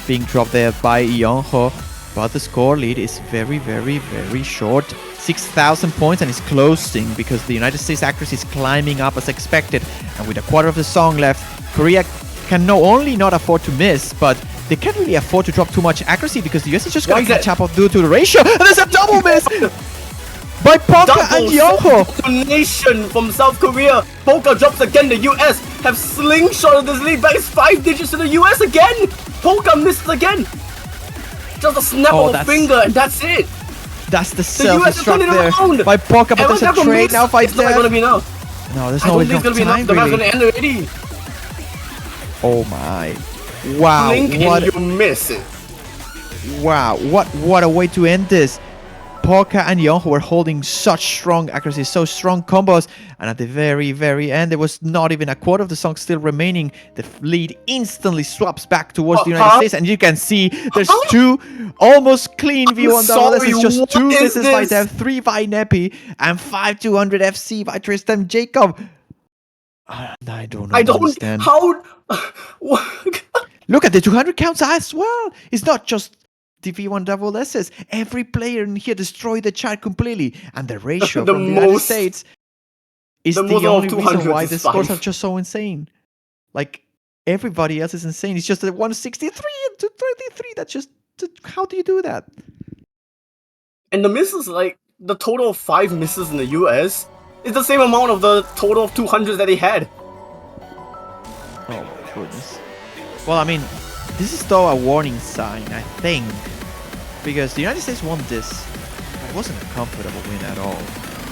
being dropped there by Yeonho. But the score lead is very, very, very short. 6,000 points, and it's closing because the United States accuracy is climbing up as expected. And with a quarter of the song left, Korea can not only not afford to miss, but they can't really afford to drop too much accuracy because the US is just going to catch up due to the ratio. And there's a double miss! by Polka and Double Yoho. domination from South Korea. Polka drops again. The US have slingshotted this lead back. It's 5 digits to the US again. Polka missed again. Just a snap of a finger, and that's it. That's the US self-destruct is there around. by Polka, but there's a trade now. It's not gonna be enough. No, there's I no don't think it's gonna be enough. The match's gonna end already. Oh my! Wow! Blink What? and you miss it. Wow! What a way to end this. Polka and Yoho were holding such strong accuracy, so strong combos, and at the very end, there was not even a quarter of the song still remaining. The lead instantly swaps back towards the United States, and you can see there's two almost clean V1 double S. It's just 2 misses by Dev, 3 by Neppy, and 5200 FC by Tristan Jacob. I don't understand. How? Look at the 200 counts as well. It's not just the V1 double S's. Every player in here destroyed the chart completely, and the ratio from the United States is the only reason why the scores are just so insane. Like, everybody else is insane. It's just that 163 and 233. That's just, how do you do that? And the misses, like, the total of 5 misses in the US is the same amount of the total of 200s that he had. Oh my goodness. Well, I mean, this is though a warning sign, I think, because the United States won this, but it wasn't a comfortable win at all.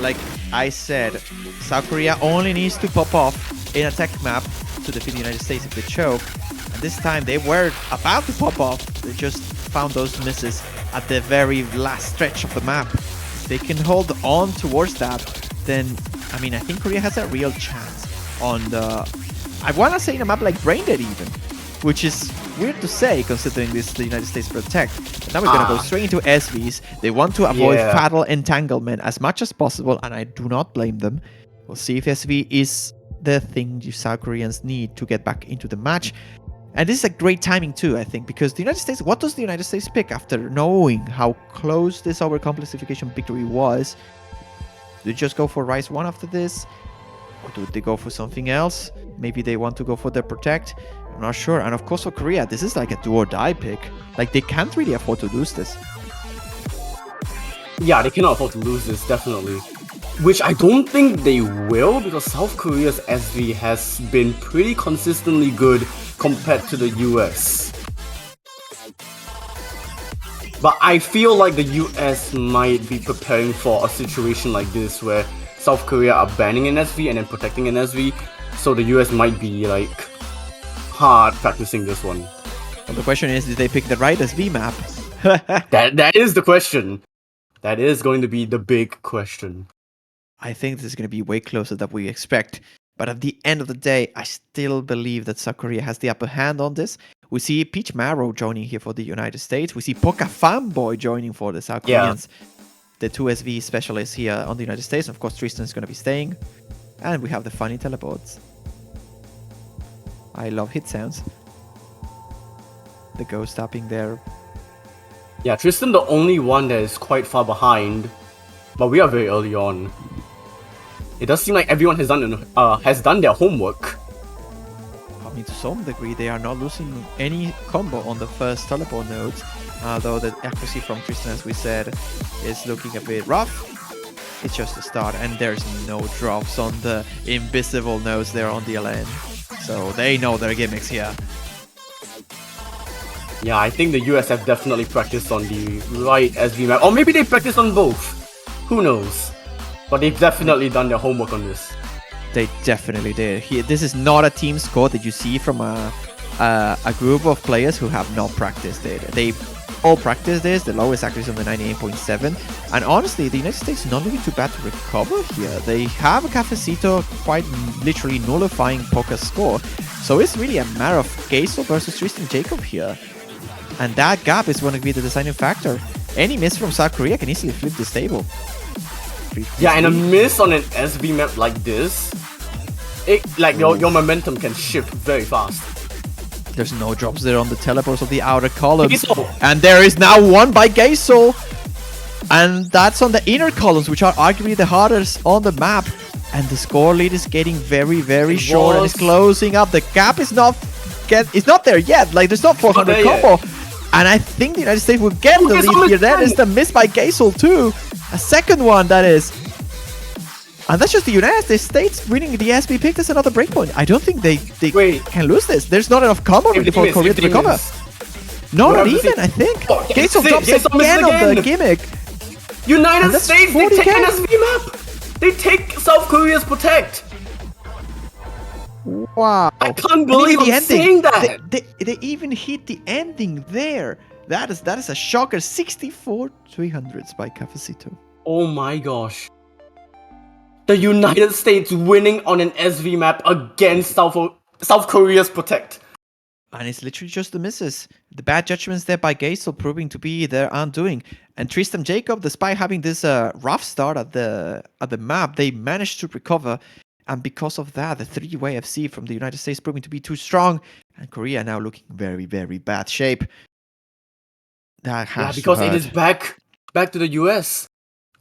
Like I said, South Korea only needs to pop off in a tech map to defeat the United States if they choke, and this time they were about to pop off. They just found those misses at the very last stretch of the map. If they can hold on towards that, then, I mean, I think Korea has a real chance on the, I want to say in a map like Braindead even, which is weird to say considering this the United States protect. But now we're going to go straight into SVs. They want to avoid fatal entanglement as much as possible, and I do not blame them. We'll see if SV is the thing you South Koreans need to get back into the match. And this is a great timing too, I think, because the United States, what does the United States pick after knowing how close this overcomplication victory was? Do they just go for Rise 1 after this? Or do they go for something else? Maybe they want to go for their protect. I'm not sure. And of course for Korea, this is like a do or die pick. Like, they can't really afford to lose this. Yeah, they cannot afford to lose this, definitely. Which I don't think they will, because South Korea's SV has been pretty consistently good compared to the US. But I feel like the US might be preparing for a situation like this where South Korea are banning an SV and then protecting an SV, so the US might be like hard practicing this one. Well, the question is, did they pick the right SV map? That is the question. That is going to be the big question. I think this is going to be way closer than we expect. But at the end of the day, I still believe that South Korea has the upper hand on this. We see Peach Marrow joining here for the United States. We see Poka Fanboy joining for the South Koreans. The 2 SV specialists here on the United States. Of course, Tristan is going to be staying. And we have the funny teleports. I love hit sounds. The ghost tapping there. Yeah, Tristan the only one that is quite far behind. But we are very early on. It does seem like everyone has done their homework. I mean, to some degree, they are not losing any combo on the first teleport nodes. Though the accuracy from Tristan, as we said, is looking a bit rough. It's just a start, and there's no drops on the invisible nodes there on the LN. So they know their gimmicks here. Yeah, I think the US have definitely practiced on the right SV map. Or maybe they practiced on both. Who knows? But they've definitely done their homework on this. They definitely did. This is not a team score that you see from a group of players who have not practiced it. They all practiced this, the lowest accuracy on the 98.7. And honestly, the United States is not looking too bad to recover here. They have a Cafecito quite literally nullifying Poker's score. So it's really a matter of Geisel versus Tristan Jacob here. And that gap is going to be the deciding factor. Any miss from South Korea can easily flip this table. Yeah, and a miss on an SV map like this, your momentum can shift very fast. There's no drops there on the teleports of the outer columns. And there is now one by Geisel. And that's on the inner columns, which are arguably the hardest on the map. And the score lead is getting very, very short and it's closing up. The gap is not there yet. Like, there's not 400 combo. And I think the United States will get the lead here. That is the miss by Geisel too. A second one, that is. And that's just the United States winning the SB pick. That's another breakpoint. I don't think they can lose this. There's not enough combo really for Korea to recover. No, not even, I think. Oh, Gates of drops again on the gimmick. United States, they take an SV map. They take South Korea's Protect. Wow. I can't believe I'm saying that. They even hit the ending there. That is a shocker. 64-300s by Cafecito. Oh my gosh. The United States winning on an SV map against South Korea's Protect. And it's literally just the misses. The bad judgments there by Gaisel proving to be their undoing. And Tristan Jacob, despite having this rough start at the map, they managed to recover. And because of that, the three-way FC from the United States proving to be too strong. And Korea now looking very, very bad shape. That has because to hurt. it is back to the US.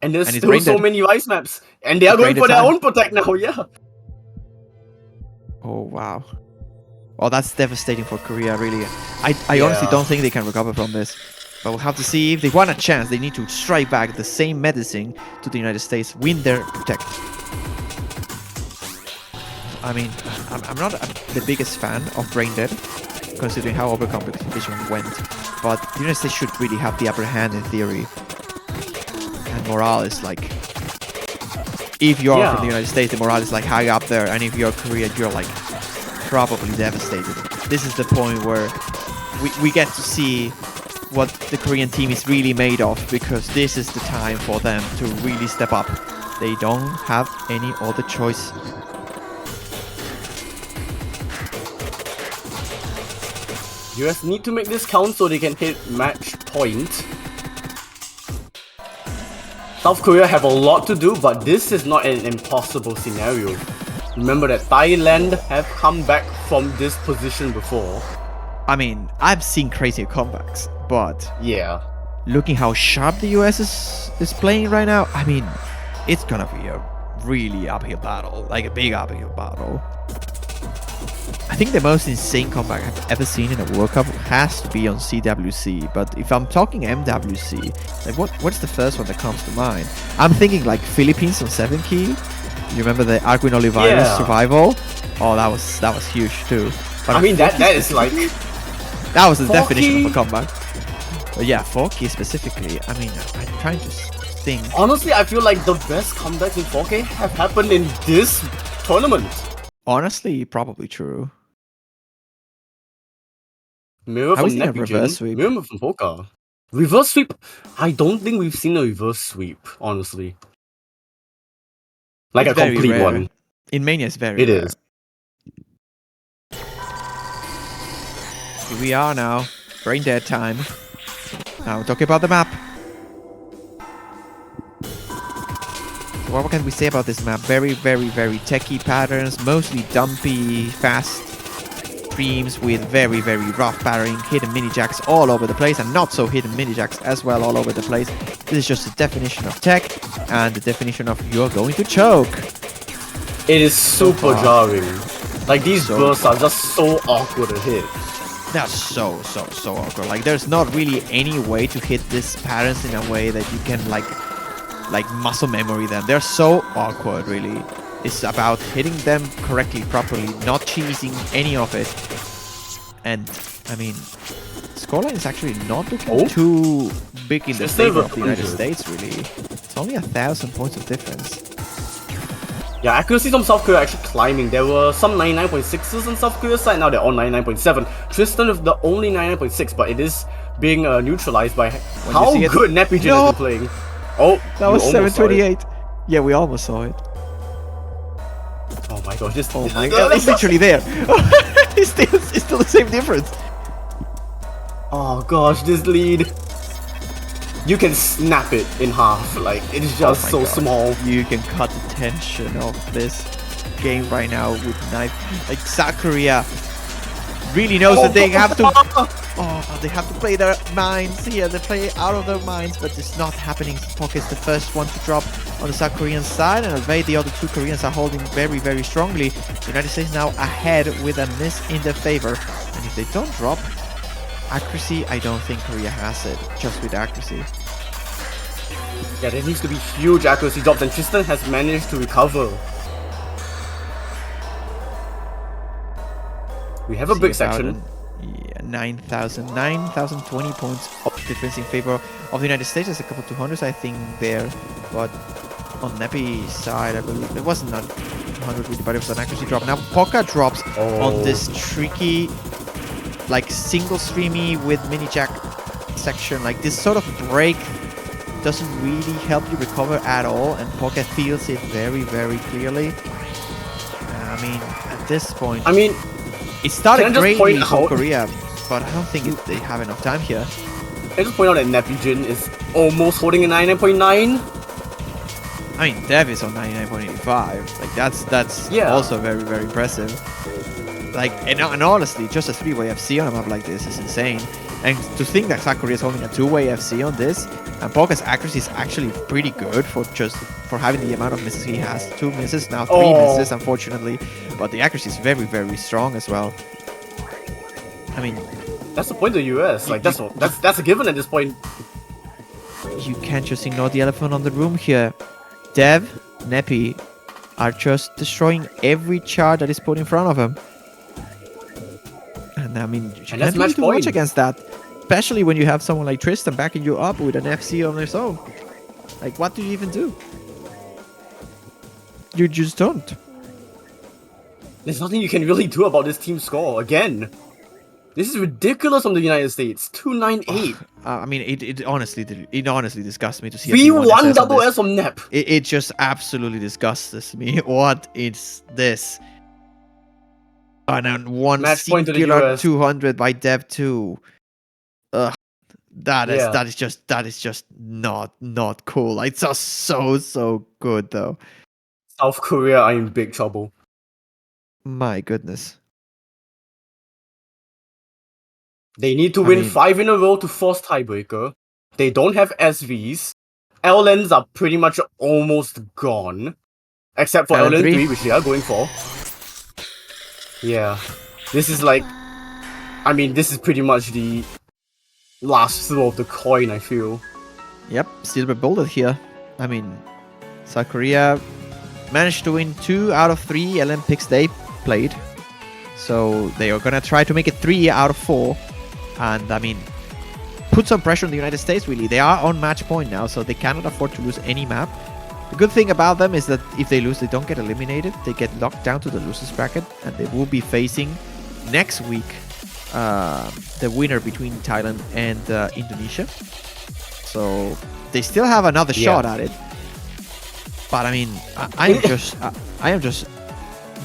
And there's still so dead. many ice maps. And they are going for their own Protect now, yeah. Oh, wow. Oh, that's devastating for Korea, really. I honestly don't think they can recover from this. But we'll have to see. If they want a chance, they need to strike back the same medicine to the United States, win their Protect. I mean, I'm not the biggest fan of Brain Dead, considering how overcompetition went. But the United States should really have the upper hand in theory. And morale is like... If you are from the United States, the morale is like high up there. And if you're Korea, you're like probably devastated. This is the point where we get to see what the Korean team is really made of, because this is the time for them to really step up. They don't have any other choice. US need to make this count so they can hit match point. South Korea have a lot to do, but this is not an impossible scenario. Remember that Thailand have come back from this position before. I mean, I've seen crazier comebacks, but yeah, looking how sharp the US is playing right now, I mean, it's gonna be a really uphill battle, like a big uphill battle. I think the most insane comeback I've ever seen in a World Cup has to be on CWC, but if I'm talking MWC, like what's the first one that comes to mind? I'm thinking like Philippines on 7 key. You remember the Arquin Olivares survival? Oh, that was huge too. But I mean that is like... That was the definition of a comeback. But yeah, 4K specifically, I mean, I'm trying to think. Honestly, I feel like the best comebacks in 4K have happened in this tournament. Honestly, probably true. Mirror from Nepigen, Mirror from Poker. Reverse sweep? I don't think we've seen a reverse sweep, honestly. Like it's a complete rare. one. In Mania, it's very It rare. is. Here we are now. Brain dead time. Now we're talking about the map. What can we say about this map? Very, very, very techie patterns, mostly dumpy, fast streams with very, very rough parrying, hidden mini jacks all over the place, and not so hidden mini jacks as well all over the place. This is just the definition of tech and the definition of you're going to choke. It is super jarring. Like these bursts are just so awkward to hit. They're so awkward. Like there's not really any way to hit these patterns in a way that you can like muscle memory them. They're so awkward, really. It's about hitting them correctly, properly, not cheesing any of it. And I mean, scoreline is actually not looking too big in the favor of the United States, really. It's only 1,000 points of difference. Yeah, accuracy from South Korea actually climbing. There were some 99.6s on South Korea's side, now they're all 99.7. Tristan with the only 99.6, but it is being neutralized by how good Nepigen has been playing. Oh, that was 728. Yeah, we almost saw it. Oh my gosh, this... Oh my god, it's literally there. it's still the same difference. Oh gosh, this lead. You can snap it in half, like, it's just so small. You can cut the tension of this game right now with knife. Like, South Korea really knows that they have to... Oh, they have to play their minds here. They play out of their minds, but it's not happening. Pocket's the first one to drop on the South Korean side, and Alvey, the other two Koreans are holding very, very strongly. The United States now ahead with a miss in their favor. And if they don't drop accuracy, I don't think Korea has it, just with accuracy. Yeah, there needs to be huge accuracy drops, and Tristan has managed to recover. We have a big section. Yeah, 9,020 points of difference in favor of the United States. There's a couple 200s, I think, there. But on Neppy's side, I believe it wasn't not 200 really, but it was an accuracy drop. Now, Poca drops on this tricky, like, single streamy with mini jack section. Like, this sort of break doesn't really help you recover at all, and Poca feels it very, very clearly. I mean, at this point... It started greatly for Korea, but I don't think they have enough time here. Can I just point out that Nepijin is almost holding a 99.9? I mean, Dev is on 99.85. Like, that's also very, very impressive. Like, and honestly, just a 3-way FC on a map like this is insane. And to think that South Korea is holding a 2-way FC on this, and Poca's accuracy is actually pretty good for having the amount of misses he has. 2 misses, now 3 misses, unfortunately. But the accuracy is very, very strong as well. I mean, that's the point of the US. Like, that's a given at this point. You can't just ignore the elephant on the room here. Dev, Neppy are just destroying every chart that is put in front of him. And I mean, you can't really do much against that. Especially when you have someone like Tristan backing you up with an FC on his own. Like, what do you even do? You just don't. There's nothing you can really do about this team score, again. This is ridiculous from the United States. 298. I mean, it honestly disgusts me to see V1 double S from Nep. It just absolutely disgusts me. What is this? And then one match singular 200 by Dev 2. That is just not cool. It's just so good though. South Korea are in big trouble. My goodness. They need to win 5 in a row to force tiebreaker. They don't have SVs. LNs are pretty much almost gone. Except for LN3, which they are going for. Yeah. This is like... I mean, this is pretty much the last throw of the coin, I feel. Yep, silver bullet here. I mean, South Korea managed to win 2 out of 3 LN picks they played. So they are gonna try to make it 3 out of 4. And I mean, put some pressure on the United States, really. They are on match point now, so they cannot afford to lose any map. The good thing about them is that if they lose, they don't get eliminated. They get locked down to the losers bracket, and they will be facing next week the winner between Thailand and Indonesia. So they still have another shot at it. But I mean, I am just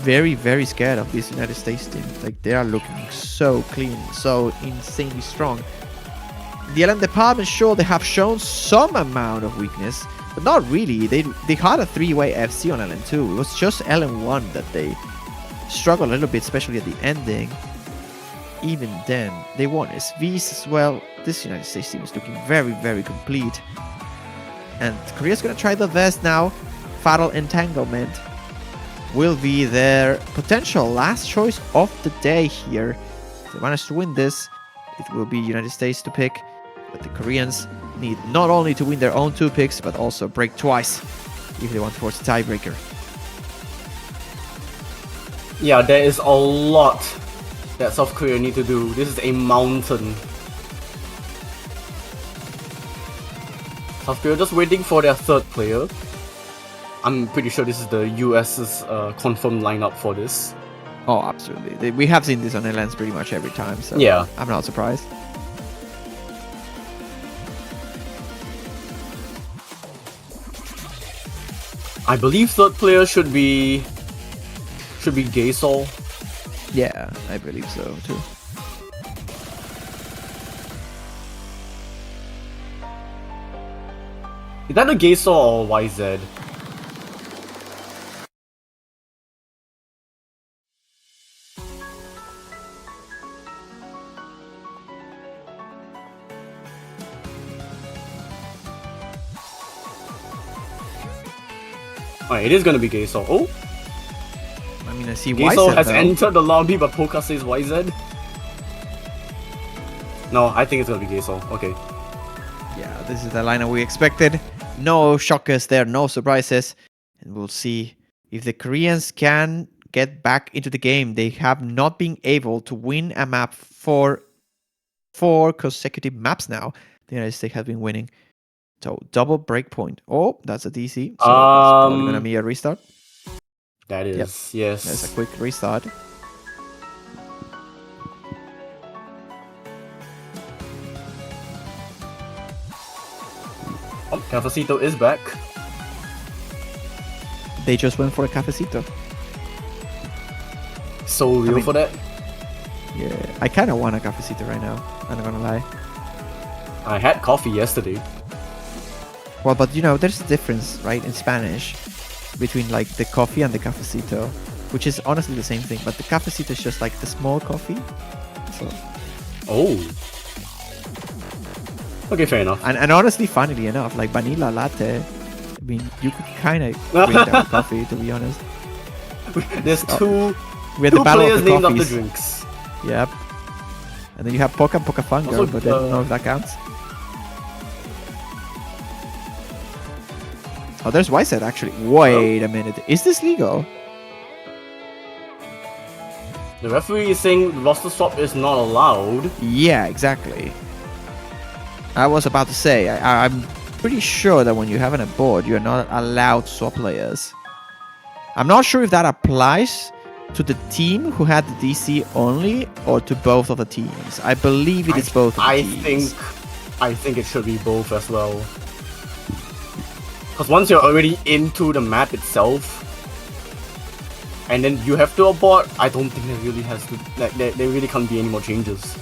very, very scared of this United States team. Like, they are looking so clean, so insanely strong. The LN department, sure, they have shown some amount of weakness, but not really. They had a 3-way FC on LN2. It was just LN1 that they struggled a little bit, especially at the ending. Even then, they won SVs as well. This United States team is looking very, very complete. And Korea's gonna try the best now. Fatal Entanglement will be their potential last choice of the day here. If they manage to win this, it will be United States to pick. But the Koreans need not only to win their own 2 picks, but also break twice if they want to force a tiebreaker. Yeah, there is a lot that South Korea need to do. This is a mountain. South Korea just waiting for their 3rd player. I'm pretty sure this is the US's confirmed lineup for this. Oh, absolutely. We have seen this on LNs pretty much every time, so yeah. I'm not surprised. I believe 3rd player should be Gaysol. Yeah, I believe so too. Is that a Gaysol or YZ? Alright, it is gonna be Gaysol. Oh! I mean, I see Gaysol YZ has though. entered the lobby, but Poca says YZ. No, I think it's gonna be Gaysol. Okay. Yeah, this is the lineup we expected. No shockers there, no surprises. And we'll see if the Koreans can get back into the game. They have not been able to win a map for 4 consecutive maps now. The United States has been winning. So double breakpoint. Oh, that's a DC. So that's probably going to be a restart. That is, yes. There's a quick restart. Oh, Cafecito is back. They just went for a cafecito. So real for that. Yeah, I kind of want a cafecito right now. I'm not gonna lie. I had coffee yesterday. Well, but you know, there's a difference, right, in Spanish between like the coffee and the cafecito, which is honestly the same thing. But the cafecito is just like the small coffee. So. Oh. Okay, fair enough. And honestly, funnily enough, like vanilla latte, I mean, you could kind of drink that with coffee, to be honest. There's two the battle players of the named after coffees. drinks. Yep. And then you have Poca and Poca Fango, Also, but I don't know if that counts. Oh, there's Wyset actually. Wait a minute. Is this legal? The referee is saying roster swap is not allowed. Yeah, exactly. I was about to say, I'm pretty sure that when you have an board, you're not allowed to swap players. I'm not sure if that applies to the team who had the DC only or to both of the teams. I believe it is both of the teams. I think it should be both as well. Because once you're already into the map itself, and then you have to abort, I don't think there really has to. Like, there really can't be any more changes.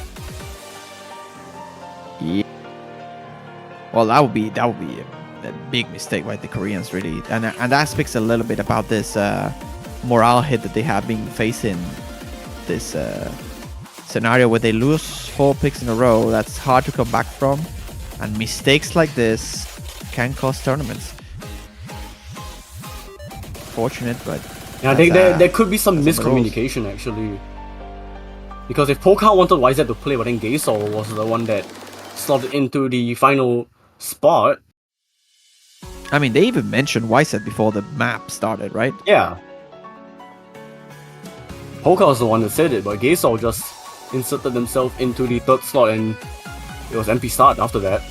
Yeah. Well, that would be a big mistake, right? The Koreans really, and that speaks a little bit about this morale hit that they have been facing. This scenario where they lose 4 picks in a row, that's hard to come back from, and mistakes like this can cost tournaments. Fortunate, but yeah, I think there could be some miscommunication actually. Because if Poca wanted YZ to play, but then Gaysol was the one that slotted into the final spot. I mean, they even mentioned YZ before the map started, right? Yeah. Poca was the one that said it, but Gaysol just inserted themselves into the 3rd slot and it was MP start after that.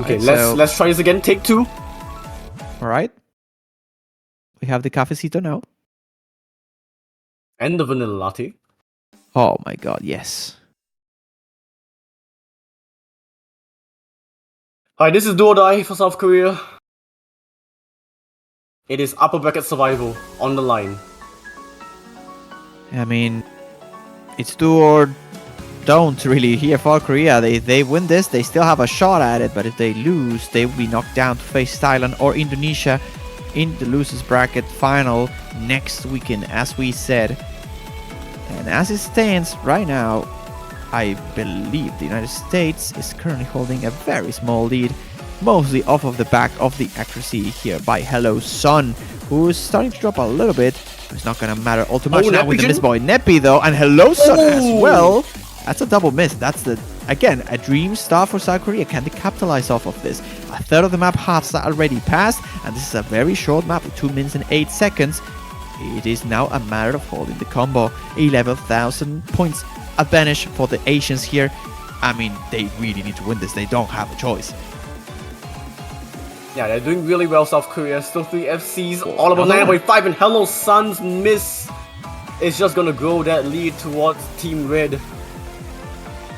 Okay, right, let's try this again. Take 2. All right. We have the cafecito now. And the vanilla latte. Oh my god, yes. Hi, this is do or die for South Korea. It is upper bracket survival on the line. I mean, it's do or don't really here for Korea. They win this, they still have a shot at it, but if they lose, they will be knocked down to face Thailand or Indonesia in the losers bracket final next weekend, as we said. And as it stands right now, I believe the United States is currently holding a very small lead, mostly off of the back of the accuracy here by Hello Sun, who is starting to drop a little bit. It's not going to matter all too much now with the miss boy Nepi though, and Hello Sun as well. That's a double miss. That's again a dream start for South Korea. Can they capitalize off of this? A third of the map halves are already passed, and this is a very short map with 2 minutes and 8 seconds. It is now a matter of holding the combo. 11,000 points advantage for the Asians here. I mean, they really need to win this. They don't have a choice. Yeah, they're doing really well, South Korea. Still 3 FCs, all about 9.5, and Hello Sun's miss is just gonna grow that lead towards Team Red.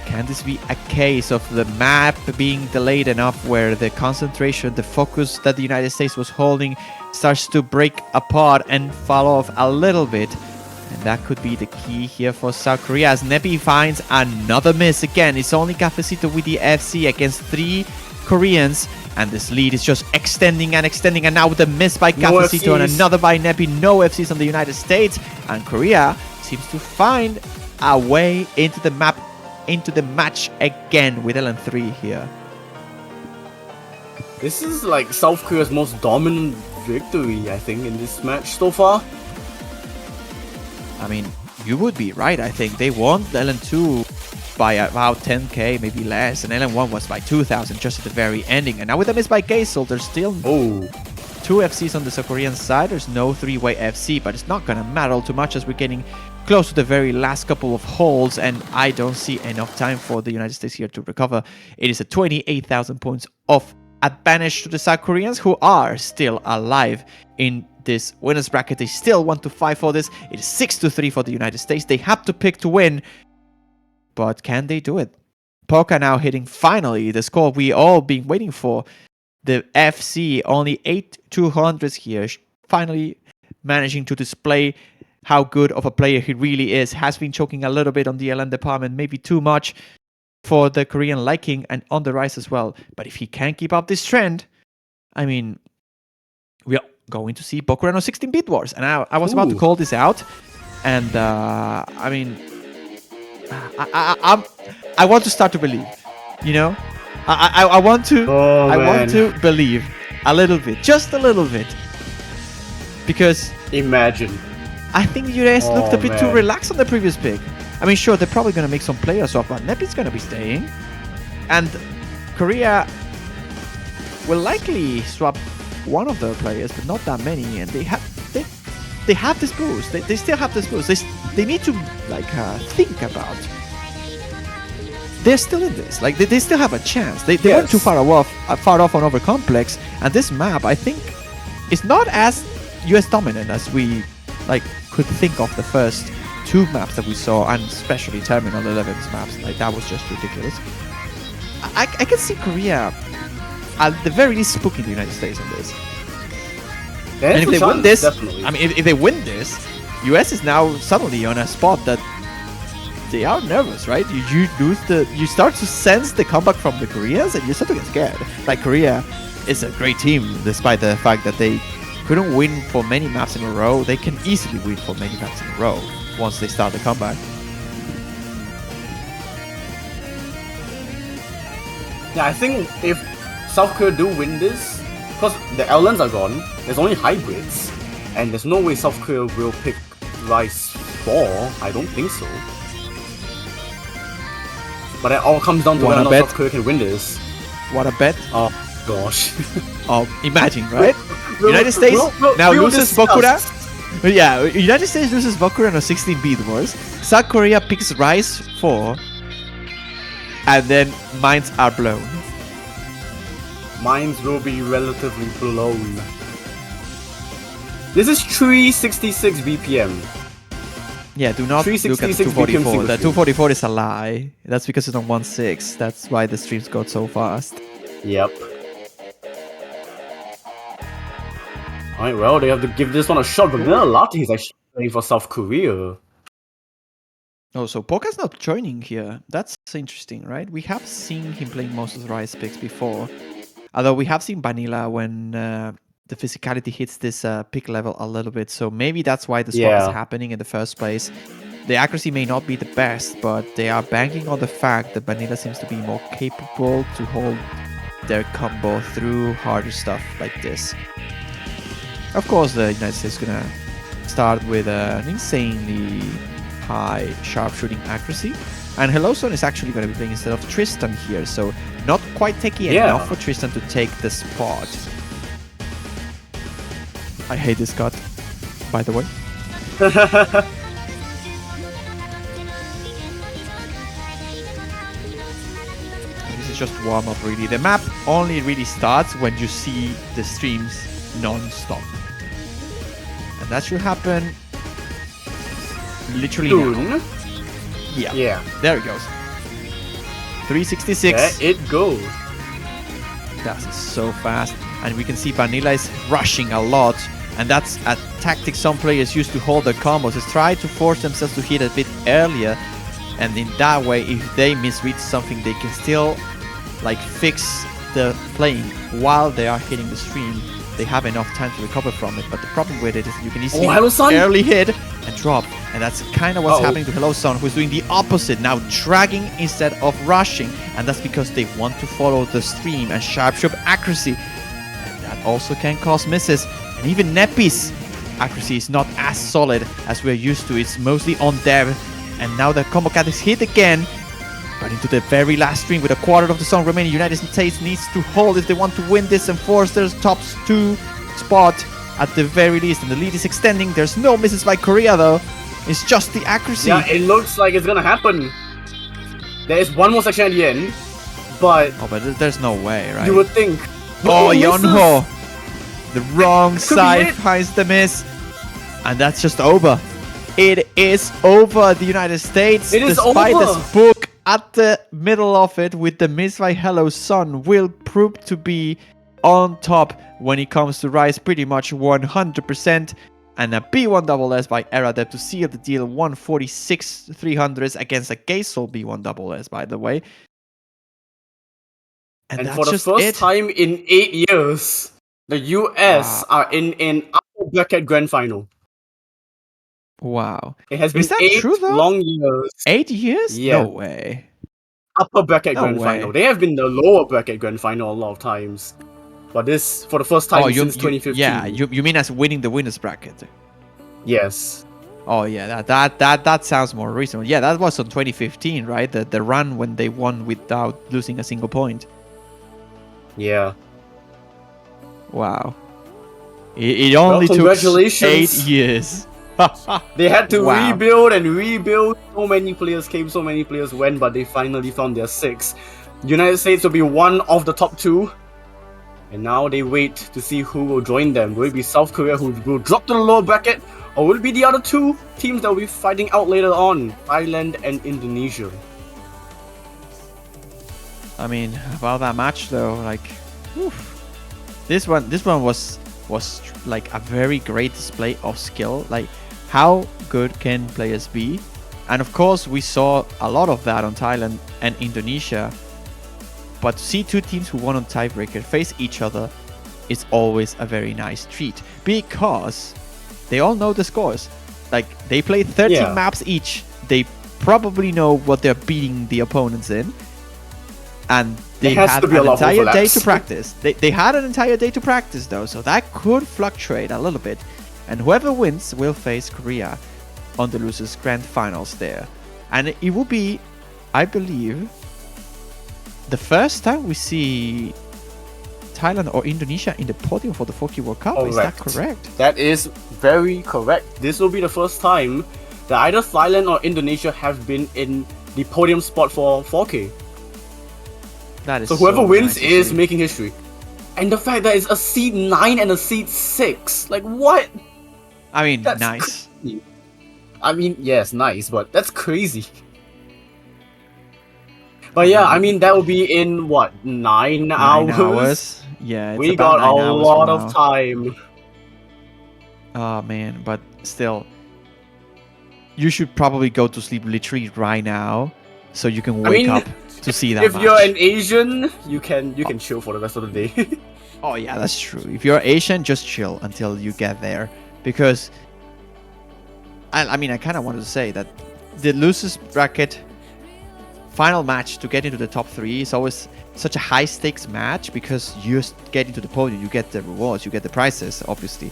Can this be a case of the map being delayed enough where the concentration, the focus that the United States was holding starts to break apart and fall off a little bit? And that could be the key here for South Korea as Nepi finds another miss. Again, it's only Cafecito with the FC against 3 Koreans. And this lead is just extending and extending. And now with a miss by Cafecito and another by Nepi. No FCs on the United States. And Korea seems to find a way into the map, into the match again with LN3 here. This is like South Korea's most dominant victory, I think, in this match so far. I mean, you would be right, I think. They won LN2 by about 10k, maybe less, and LN1 was by 2,000 just at the very ending. And now with the miss by Gazel, there's still two FCs on the South Korean side. There's no three-way FC, but it's not gonna matter all too much as we're getting close to the very last couple of holes, and I don't see enough time for the United States here to recover. It is a 28,000 points of advantage to the South Koreans, who are still alive in this winners bracket. They still want to fight for this. It is 6-3 for the United States. They have to pick to win, but can they do it? Poca now hitting finally the score we all been waiting for. The FC, only 8-200s here, finally managing to display how good of a player he really is. Has been choking a little bit on the LN department, maybe too much for the Korean liking, and on the rise as well. But if he can keep up this trend, I mean, we are going to see Bokurano 16-bit wars. And I was about to call this out, and I mean, I want to start to believe, you know? I want to want to believe a little bit, just a little bit, because imagine, I think the US looked a bit too relaxed on the previous pick. I mean, sure, they're probably going to make some players off, but Nepi's going to be staying. And Korea will likely swap one of their players, but not that many. And they have this boost. They still have this boost. They need to like think about. They're still in this. Like they still have a chance. They weren't too far off on Overcomplex. And this map, I think, is not as US dominant as we could think of the first two maps that we saw, and especially Terminal 11's maps. Like, that was just ridiculous. I can see Korea at the very least spooking the United States on this. And if they win this, definitely. I mean, if they win this, US is now suddenly on a spot that they are nervous, right? You start to sense the comeback from the Koreans, and you start to get scared. Like, Korea is a great team, despite the fact that they couldn't win for many maps in a row. They can easily win for many maps in a row once they start the comeback. Yeah, I think if South Korea do win this, because the LNs are gone, there's only hybrids, and there's no way South Korea will pick Rise 4. I don't think so. But it all comes down to whether or not South Korea can win this. What a bet. Oh gosh. Oh, imagine, right? United States now loses Bokura. Yeah, United States loses Bokura on a 16-bit wars. South Korea picks Rise 4, and then minds are blown. Minds will be relatively blown. This is 366 BPM. Yeah, do not look at the 244. The 244 is a lie. That's because it's on 1.6. That's why the streams got so fast. Yep. Alright, well, they have to give this one a shot, but Vanilla Latte is actually playing for South Korea. Oh, so Poka's not joining here. That's interesting, right? We have seen him playing most of the Rise picks before. Although we have seen Vanilla when the physicality hits this pick level a little bit. So maybe that's why the swap is happening in the first place. The accuracy may not be the best, but they are banking on the fact that Vanilla seems to be more capable to hold their combo through harder stuff like this. Of course, the United States is gonna start with an insanely high sharpshooting accuracy, and HelloZone is actually gonna be playing instead of Tristan here, so not quite techy enough for Tristan to take the spot. I hate this cut, by the way. This is just warm up, really. The map only really starts when you see the streams non-stop. And that should happen literally now. Yeah. There it goes. 366. There it goes. That's so fast. And we can see Vanilla is rushing a lot. And that's a tactic some players use to hold their combos, is try to force themselves to hit a bit earlier. And in that way, if they misread something, they can still fix the playing while they are hitting the stream. They have enough time to recover from it, but the problem with it is you can easily early hit and drop, and that's kind of what's happening to HelloZone, who's doing the opposite now, dragging instead of rushing, and that's because they want to follow the stream and sharpshoot accuracy, and that also can cause misses. And even Nepis accuracy is not as solid as we're used to. It's mostly on dev. And now the combo cat is hit again. But into the very last stream with a quarter of the song remaining. United States needs to hold if they want to win this and force their top 2 spot at the very least. And the lead is extending. There's no misses by Korea though. It's just the accuracy. Yeah, it looks like it's gonna happen. There is one more section at the end, but... Oh, but there's no way, right? You would think... Oh, it misses. Yonho! The wrong Could be side it. finds the miss. And that's just over. It is over. The United States, It is despite over. this book at the middle of it with the miss by Hello Sun, will prove to be on top when it comes to Rise pretty much 100%. And a B1SS by Eradev to seal the deal, 146 300s against a Gaisol B1SS, by the way. And that's for the just first it. time in 8 years, the US are in an upper bracket grand final. Wow. It has been Is that 8 true, though? long years. 8 years? Yeah. No way. Upper bracket No grand way. final. They have been the lower bracket grand final a lot of times. But this, for the first time since 2015. Yeah, you mean as winning the winners bracket? Yes. Oh yeah, that sounds more reasonable. Yeah, that was on 2015, right? The run when they won without losing a single point. Yeah. Wow. It only took congratulations. 8 years. They had to Wow. rebuild and rebuild. So many players came, so many players went, but they finally found their 6. United States will be one of the top 2. And now they wait to see who will join them. Will it be South Korea who will drop to the lower bracket? Or will it be the other 2 teams that will be fighting out later on? Thailand and Indonesia. I mean, about that match though, like, oof. This one was like a very great display of skill. Like, how good can players be? And of course, we saw a lot of that on Thailand and Indonesia. But to see 2 teams who won on tiebreaker face each other is always a very nice treat, because they all know the scores. Like, they play 13 maps each. They probably know what they're beating the opponents in. And they had an entire day to practice. They had an entire day to practice though, so that could fluctuate a little bit. And whoever wins will face Korea on the losers grand finals there. And it will be, I believe, the first time we see Thailand or Indonesia in the podium for the 4K World Cup. Is that correct? That is very correct. This will be the first time that either Thailand or Indonesia have been in the podium spot for 4K. That is so whoever wins nice is making history. And the fact that it's a seed 9 and a seed 6. Like, what? I mean, That's nice. Crazy. I mean, yes, nice, but that's crazy. But yeah, I mean, that will be in what, 9 hours? Yeah, it's we about got 9 a hours lot from of now. time. Oh man, but still, you should probably go to sleep literally right now, so you can wake up to see that. If you're an Asian, you can chill for the rest of the day. Oh yeah, that's true. If you're Asian, just chill until you get there, because I mean, I kind of wanted to say that the losers bracket final match to get into the top 3 is always such a high stakes match, because you get into the podium, you get the rewards, you get the prizes, obviously.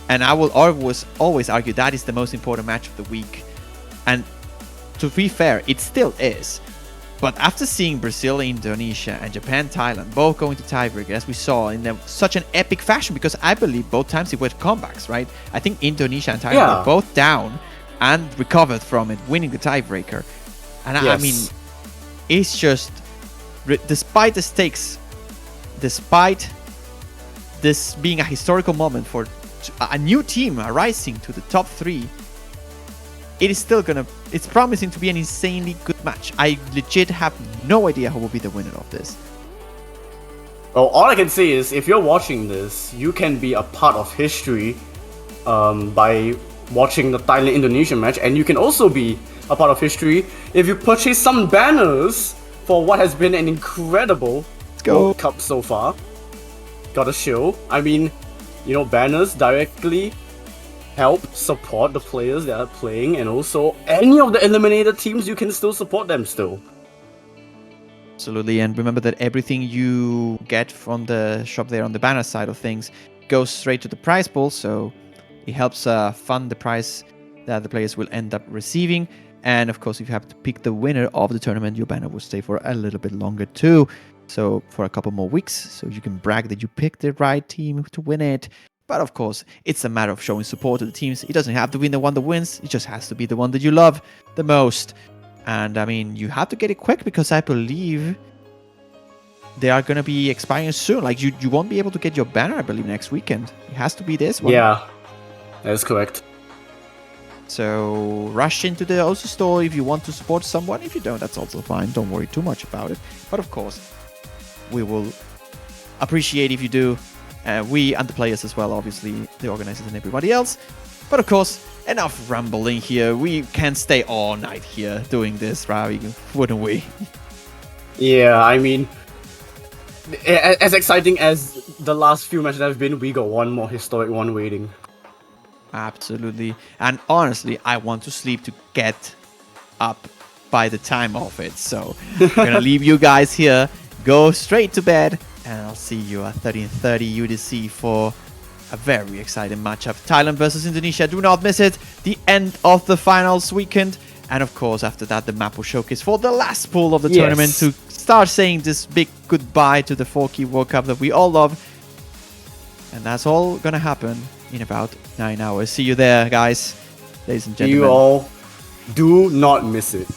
And I will always argue that is the most important match of the week. And to be fair, it still is. But after seeing Brazil, Indonesia, and Japan, Thailand both going to tiebreaker, as we saw in such an epic fashion, because I believe both times it were comebacks, right? I think Indonesia and Thailand were both down and recovered from it, winning the tiebreaker. And I mean, it's just, despite the stakes, despite this being a historical moment for a new team rising to the top 3, it is still it's promising to be an insanely good match. I legit have no idea who will be the winner of this. Well, all I can say is, if you're watching this, you can be a part of history by watching the Thailand-Indonesia match, and you can also be a part of history if you purchase some banners for what has been an incredible World Cup so far. Gotta show. I mean, you know, banners directly help support the players that are playing, and also any of the eliminated teams, you can still support them still. Absolutely, and remember that everything you get from the shop there on the banner side of things goes straight to the prize pool, so It helps fund the prize that the players will end up receiving. And of course, if you have to pick the winner of the tournament, your banner will stay for a little bit longer too. So for a couple more weeks, so you can brag that you picked the right team to win it. But of course, it's a matter of showing support to the teams. It doesn't have to be the one that wins. It just has to be the one that you love the most. And I mean, you have to get it quick because I believe they are going to be expiring soon. Like you won't be able to get your banner, I believe, next weekend. It has to be this one. Yeah, that is correct. So rush into the OC store if you want to support someone. If you don't, that's also fine. Don't worry too much about it. But of course, we will appreciate if you do. We and the players as well, obviously, the organizers and everybody else. But of course, enough rambling here. We can stay all night here doing this, Ravi, wouldn't we? Yeah, I mean, as exciting as the last few matches have been, we got one more historic one waiting. Absolutely. And honestly, I want to sleep to get up by the time of it. So I'm going to leave you guys here, go straight to bed, and I'll see you at 13:30 UTC for a very exciting matchup. Thailand versus Indonesia. Do not miss it. The end of the finals weekend. And of course, after that, the map will showcase for the last pool of the tournament to start saying this big goodbye to the 4K World Cup that we all love. And that's all going to happen in about 9 hours. See you there, guys, ladies and gentlemen. You all do not miss it.